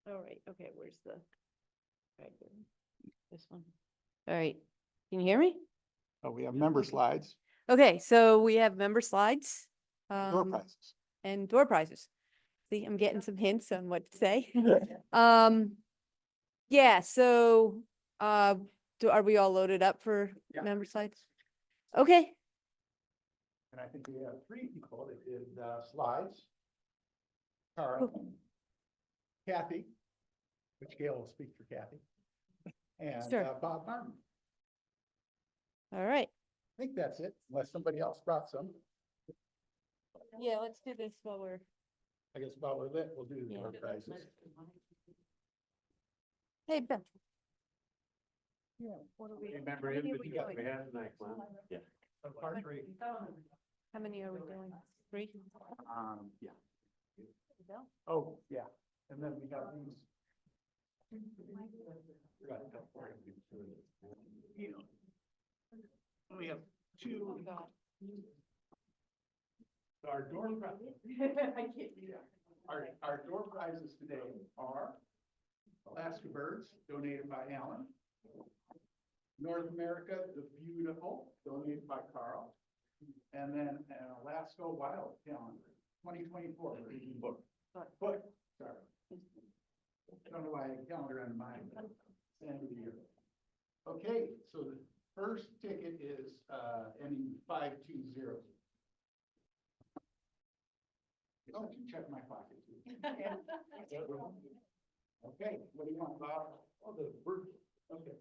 All right, okay, where's the? Right there. This one. All right, can you hear me? Oh, we have member slides, Okay, so we have member slides. door prizes. And door prizes. See, I'm getting some hints on what to say. Yeah, so, are we all loaded up for Yeah. member slides? Okay, And I think we have 3 people that did slides. Carl, Kathy, which Gail will speak for Kathy, and Sure. Bob Martin. all right. I think that's it, unless somebody else brought some. Yeah, let's do this while we're. I guess while we're lit, we'll do the Yeah. door prizes. Hey, Ben. Yeah. What are we? Remember how him, many are but we you got doing? me half tonight, Yeah. Part 3. How many are we doing? 3? Yeah. Bill? Oh, yeah, and then we got these. We have 2. Our door prizes. Our door prizes today are Alaska Birds, donated by Alan. North America, the Beautiful, donated by Carl. And then an Alaska Wild Calendar, 2024, book, sorry. Don't know why I had calendar on mine, but it's the end of the year. Okay, so the first ticket is, ending 520. Oh, you check my pocket too. Okay, what do you want, Bob? Oh, the bird, okay.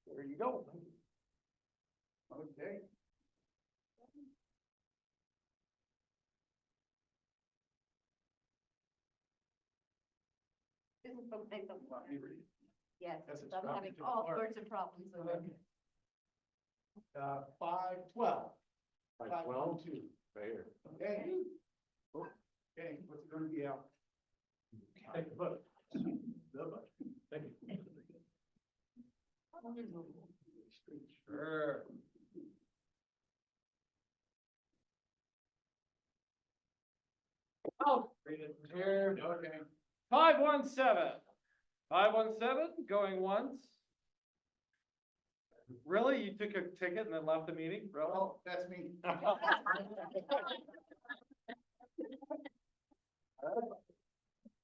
There you go. Okay. Want me to read it? Yes, Yes, it's I'm probably having too all far. sorts of problems with it. 512. 512? 512. Right here. Okay. Okay, what's it gonna be out? Take the book. The book. Thank you. Sure. Oh, read it from here. Okay. 517. 517, going once. Really? You took a ticket and then left the meeting? Really? Oh, that's me. All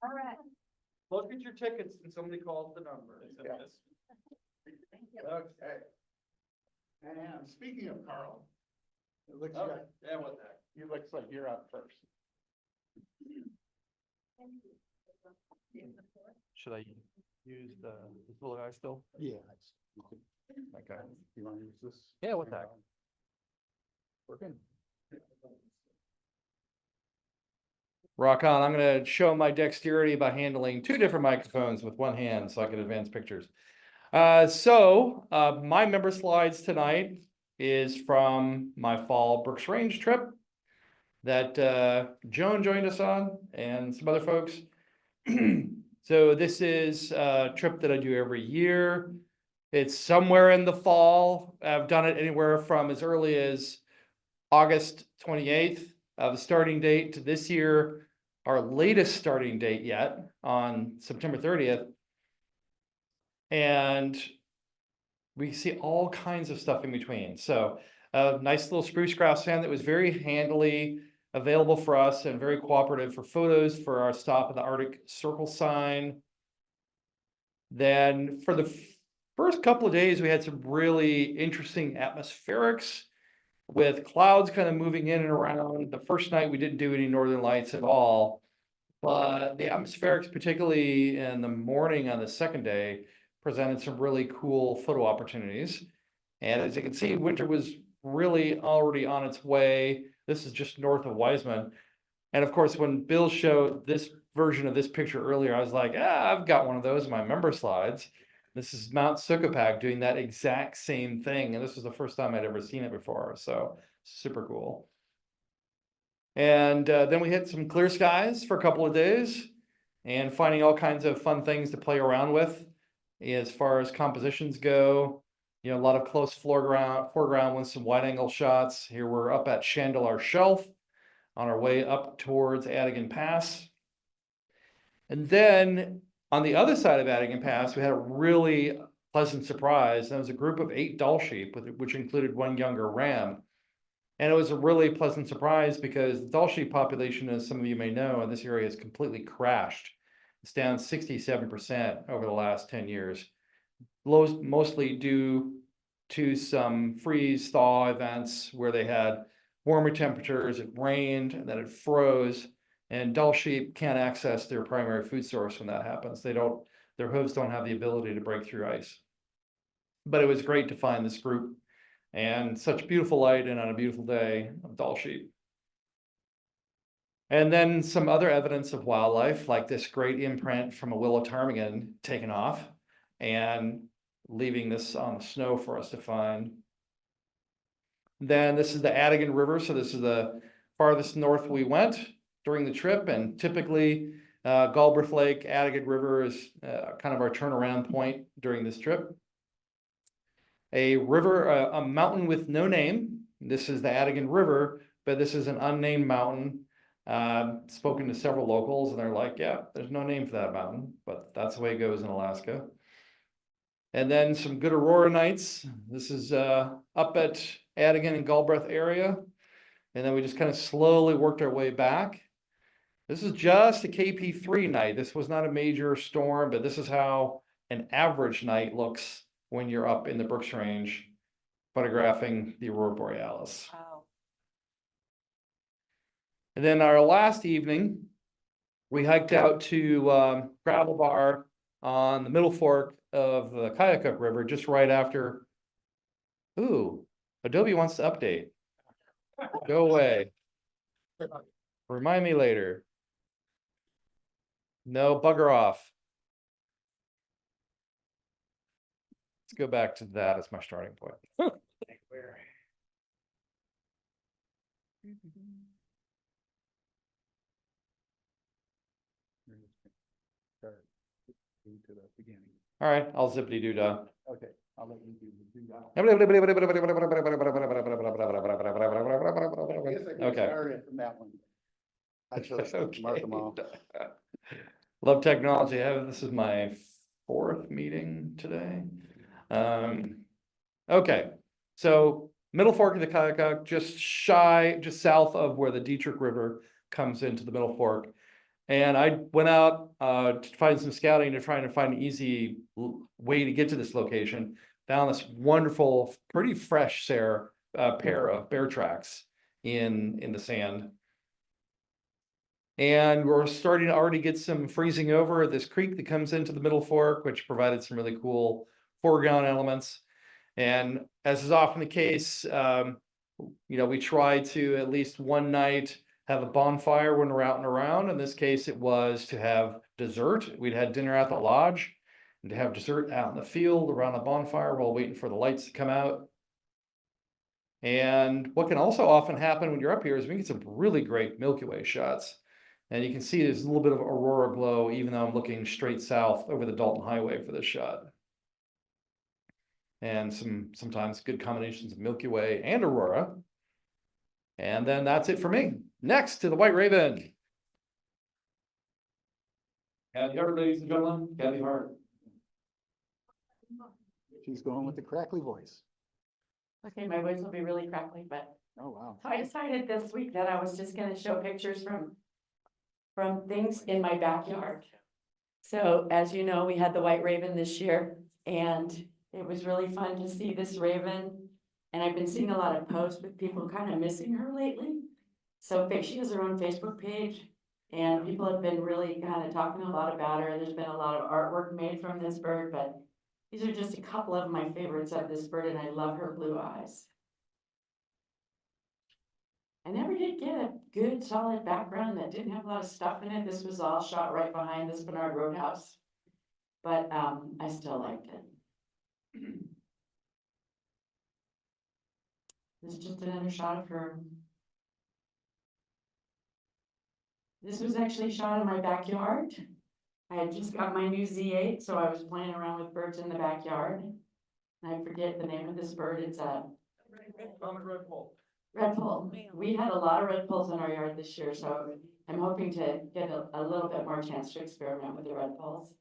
right. Look at your tickets and somebody calls the number. Yeah. Okay. And speaking of Carl, it looks Okay, like, yeah, what the heck? it looks like you're up first. Should I use this little guy still? Yeah. Okay. You wanna use this? Yeah, what the heck? Working. Rock on. I'm gonna show my dexterity by handling 2 different microphones with one hand so I can advance pictures. My member slides tonight is from my fall Brooks Range trip that Joan joined us on and some other folks. So this is a trip that I do every year. It's somewhere in the fall. I've done it anywhere from as early as August 28th, the starting date, to this year, our latest starting date yet on September 30th. And we see all kinds of stuff in between. So a nice little spruce grouse stand that was very handily available for us and very cooperative for photos for our stop at the Arctic Circle sign. Then for the first couple of days, we had some really interesting atmospherics with clouds kind of moving in and around. The first night we didn't do any northern lights at all, But the atmospherics, particularly in the morning on the second day, presented some really cool photo opportunities. And as you can see, winter was really already on its way. This is just north of Wiseman. And of course, when Bill showed this version of this picture earlier, I was like, I've got one of those in my member slides. This is Mount Sukhopak doing that exact same thing. And this was the first time I'd ever seen it before. So super cool. And then we hit some clear skies for a couple of days and finding all kinds of fun things to play around with as far as compositions go. You know, a lot of close foreground with some wide angle shots. Here we're up at Chandelar Shelf on our way up towards Adigan Pass. And then on the other side of Adigan Pass, we had a really pleasant surprise. There was a group of 8 Dall sheep, which included 1 younger ram. And it was a really pleasant surprise because the Dall sheep population, as some of you may know, in this area has completely crashed. It's down 67% over the last 10 years, mostly due to some freeze thaw events where they had warmer temperatures, it rained, and then it froze. And Dall sheep can't access their primary food source when that happens. Their hooves don't have the ability to break through ice. But it was great to find this group and such beautiful light and on a beautiful day of Dall sheep. And then some other evidence of wildlife, like this great imprint from a willow ptarmigan taken off and leaving this on the snow for us to find. Then this is the Adigan River. So this is the farthest north we went during the trip. And typically Galbraith Lake, Adigan River is kind of our turnaround point during this trip. A river, a mountain with no name. This is the Adigan River, but this is an unnamed mountain. Spoken to several locals and they're like, yeah, there's no name for that mountain, but that's the way it goes in Alaska. And then some good aurora nights. This is up at Adigan and Galbraith area. And then we just kind of slowly worked our way back. This is just a KP3 night. This was not a major storm, but this is how an average night looks when you're up in the Brooks Range photographing the aurora borealis. Wow. And then our last evening, we hiked out to Gravel Bar on the Middle Fork of the Kayakuk River, just right after. Ooh, Adobe wants to update. Go away. Remind me later. No, bugger off. Let's go back to that as my starting point. To the beginning. All right, I'll zippity doo dah. Okay, I'll let you do that. I guess I can Okay. start it from that one. I just mark them all. Love technology. This is my 4th meeting today. Okay, so Middle Fork of the Kayakuk, just south of where the Dietrich River comes into the Middle Fork. And I went out to find some scouting to try and find an easy way to get to this location. Found this wonderful, pretty fresh pair of bear tracks in the sand. And we're starting to already get some freezing over this creek that comes into the Middle Fork, which provided some really cool foreground elements. And as is often the case, we try to at least one night have a bonfire when we're out and around. In this case, it was to have dessert. We'd had dinner at the lodge and to have dessert out in the field around the bonfire while waiting for the lights to come out. And what can also often happen when you're up here is we get some really great Milky Way shots. And you can see there's a little bit of aurora glow, even though I'm looking straight south over the Dalton Highway for this shot. And sometimes good combinations of Milky Way and aurora. And then that's it for me. Next to the White Raven. Kathy Hart, ladies and gentlemen, Kathy Hart. She's going with the crackly voice. Okay, my voice will be really crackly, but Oh, wow. so I decided this week that I was just gonna show pictures from things in my backyard. So as you know, we had the white raven this year and it was really fun to see this raven. And I've been seeing a lot of posts with people kind of missing her lately. So she has her own Facebook page And people have been really kind of talking a lot about her. There's been a lot of artwork made from this bird, but these are just a couple of my favorites of this bird, and I love her blue eyes. I never did get a good solid background that didn't have a lot of stuff in it. This was all shot right behind this Bernard Roadhouse. But I still liked it. This is just another shot of her. This was actually shot in my backyard. I had just got my new Z8, so I was playing around with birds in the backyard. And I forget the name of this bird. It's a Common red pole. red poll. We had a lot of red polls in our yard this year, so I'm hoping to get a little bit more chance to experiment with the red polls.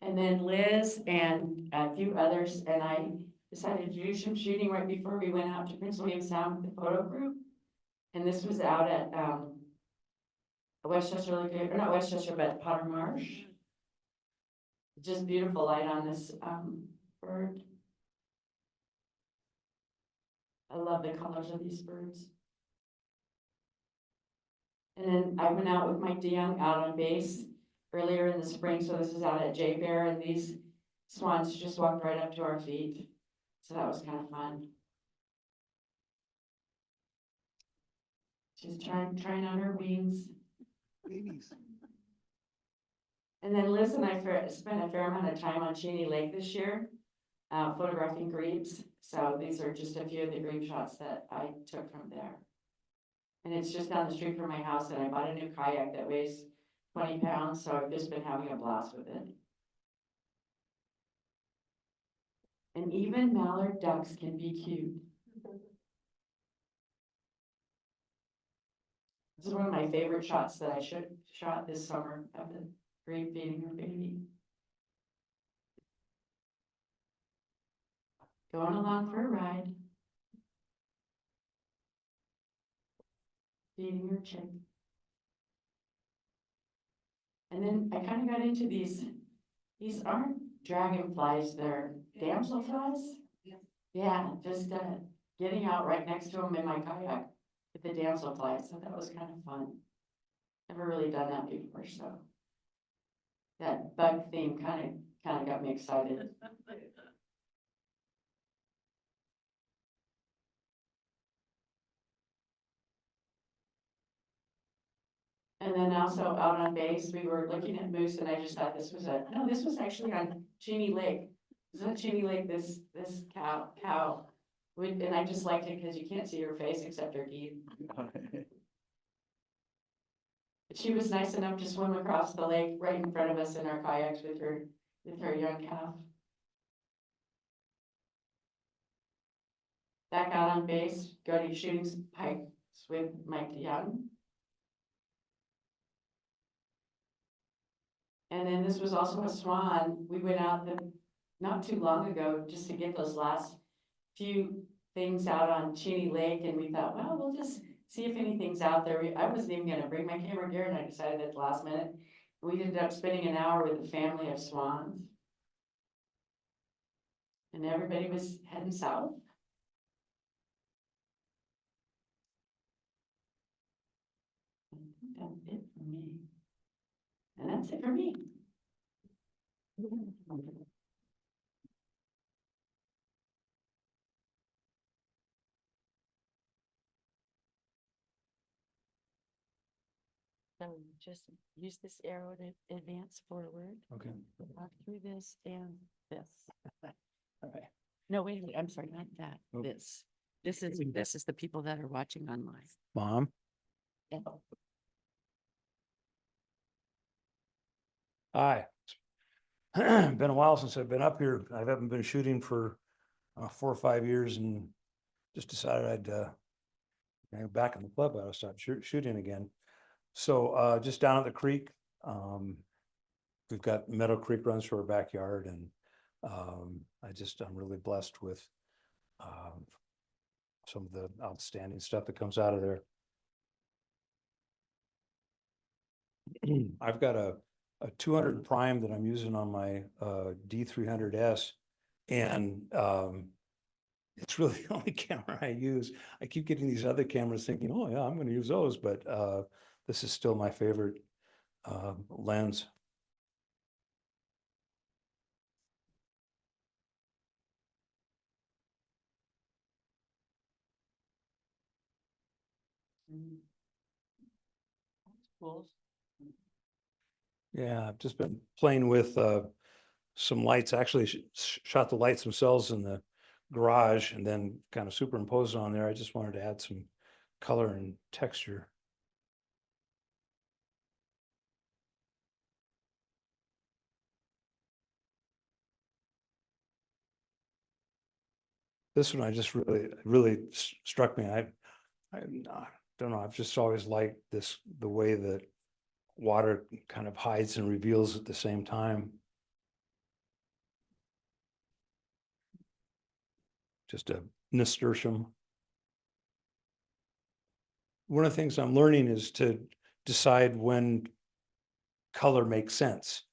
And then Liz and a few others and I decided to do some shooting right before we went out to Prince William Sound with the photo group. And this was out at Westchester Lagoon, or not Westchester, but Potter Marsh. Just beautiful light on this bird. I love the colors of these birds. And then I went out with Mike DeYoung out on base earlier in the spring, so this is out at J Bear, and these swans just walked right up to our feet. So that was kind of fun. She's trying on her wings. Babies. And then Liz and I spent a fair amount of time on Cheney Lake this year, photographing grebes. So these are just a few of the grebe shots that I took from there. And it's just down the street from my house, and I bought a new kayak that weighs 20 pounds, so I've just been having a blast with it. And even mallard ducks can be cute. This is one of my favorite shots that I shot this summer of the grebe feeding her baby. Going along for a ride. Feeding her chick. And then I kind of got into these aren't dragonflies, they're damselflies. Yeah, just getting out right next to them in my kayak with the damselflies, so that was kind of fun. Never really done that before, so. That bug theme kind of got me excited. And then also out on base, we were looking at moose, and I just thought this was actually on Cheney Lake. This is on Cheney Lake, this cow. And I just liked it because you can't see her face except her teeth. But she was nice enough to swim across the lake right in front of us in our kayaks with her young calf. Back out on base, go to shooting some pikes with Mike DeYoung. And then this was also a swan. We went out not too long ago just to get those last few things out on Cheney Lake, and we thought, well, we'll just see if anything's out there. I wasn't even gonna bring my camera gear, and I decided at the last minute. We ended up spending an hour with a family of swans. And everybody was heading south. I think that's it for me. And that's it for me. So just use this arrow to advance forward. Okay. Walk through this and this. All right. No, wait, I'm sorry, not that, Oh. this. This is the people that are watching online. Mom? Yeah. Hi. Been a while since I've been up here. I haven't been shooting for 4 or 5 years and just decided I'd back in the club, I'll start shooting again. So just down at the creek, we've got Meadow Creek runs through our backyard, and I'm really blessed with some of the outstanding stuff that comes out of there. I've got a 200 prime that I'm using on my D300S, and it's really the only camera I use. I keep getting these other cameras thinking, oh yeah, I'm gonna use those, but this is still my favorite lens. Yeah, I've just been playing with some lights, actually shot the lights themselves in the garage and then kind of superimposed on there. I just wanted to add some color and texture. This one I just really struck me. I don't know, I've just always liked this, the way that water kind of hides and reveals at the same time. Just a nasturtium. One of the things I'm learning is to decide when color makes sense.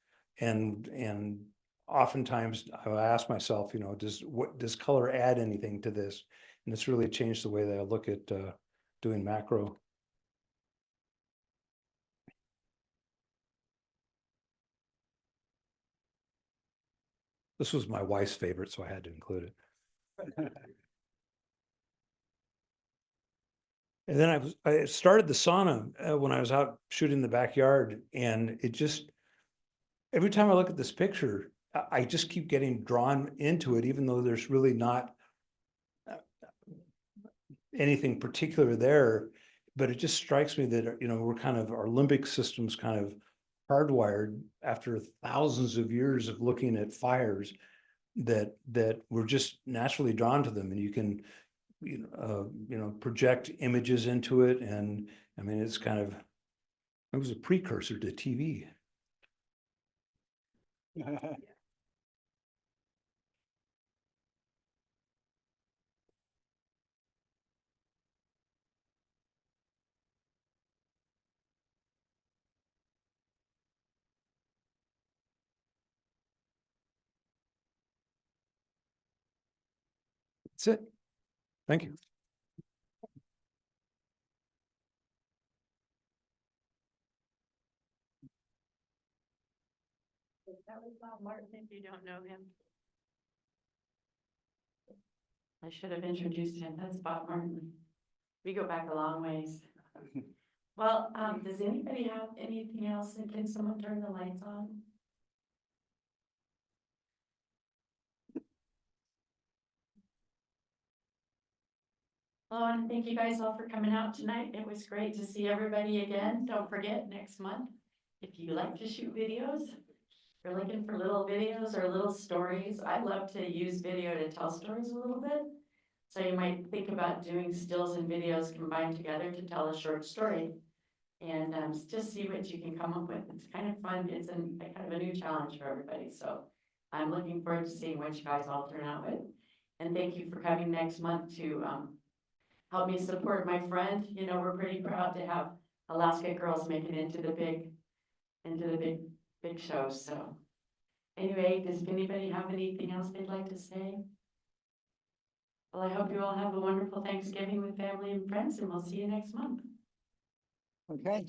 And oftentimes I ask myself, you know, does color add anything to this? And it's really changed the way that I look at doing macro. This was my wife's favorite, so I had to include it. And then I started the sauna when I was out shooting in the backyard, and it just, every time I look at this picture, I just keep getting drawn into it, even though there's really not anything particular there. But it just strikes me that, you know, we're kind of, our limbic system's kind of hardwired after thousands of years of looking at fires, that we're just naturally drawn to them, and you can, you know, project images into it. And I mean, it's kind of, it was a precursor to TV. That's it. Thank you. That was Bob Martin, if you don't know him. I should have introduced him. That's Bob Martin. We go back a long ways. Well, does anybody have anything else? And can someone turn the lights on? Well, I want to thank you guys all for coming out tonight. It was great to see everybody again. Don't forget, next month, if you like to shoot videos, you're looking for little videos or little stories. I love to use video to tell stories a little bit. So you might think about doing stills and videos combined together to tell a short story. And just see what you can come up with. It's kind of fun. It's a kind of a new challenge for everybody. So I'm looking forward to seeing what you guys all turn out with. And thank you for coming next month to help me support my friend. You know, we're pretty proud to have Alaska girls make it into the big shows. So anyway, does anybody have anything else they'd like to say? Well, I hope you all have a wonderful Thanksgiving with family and friends, and we'll see you next month. Okay.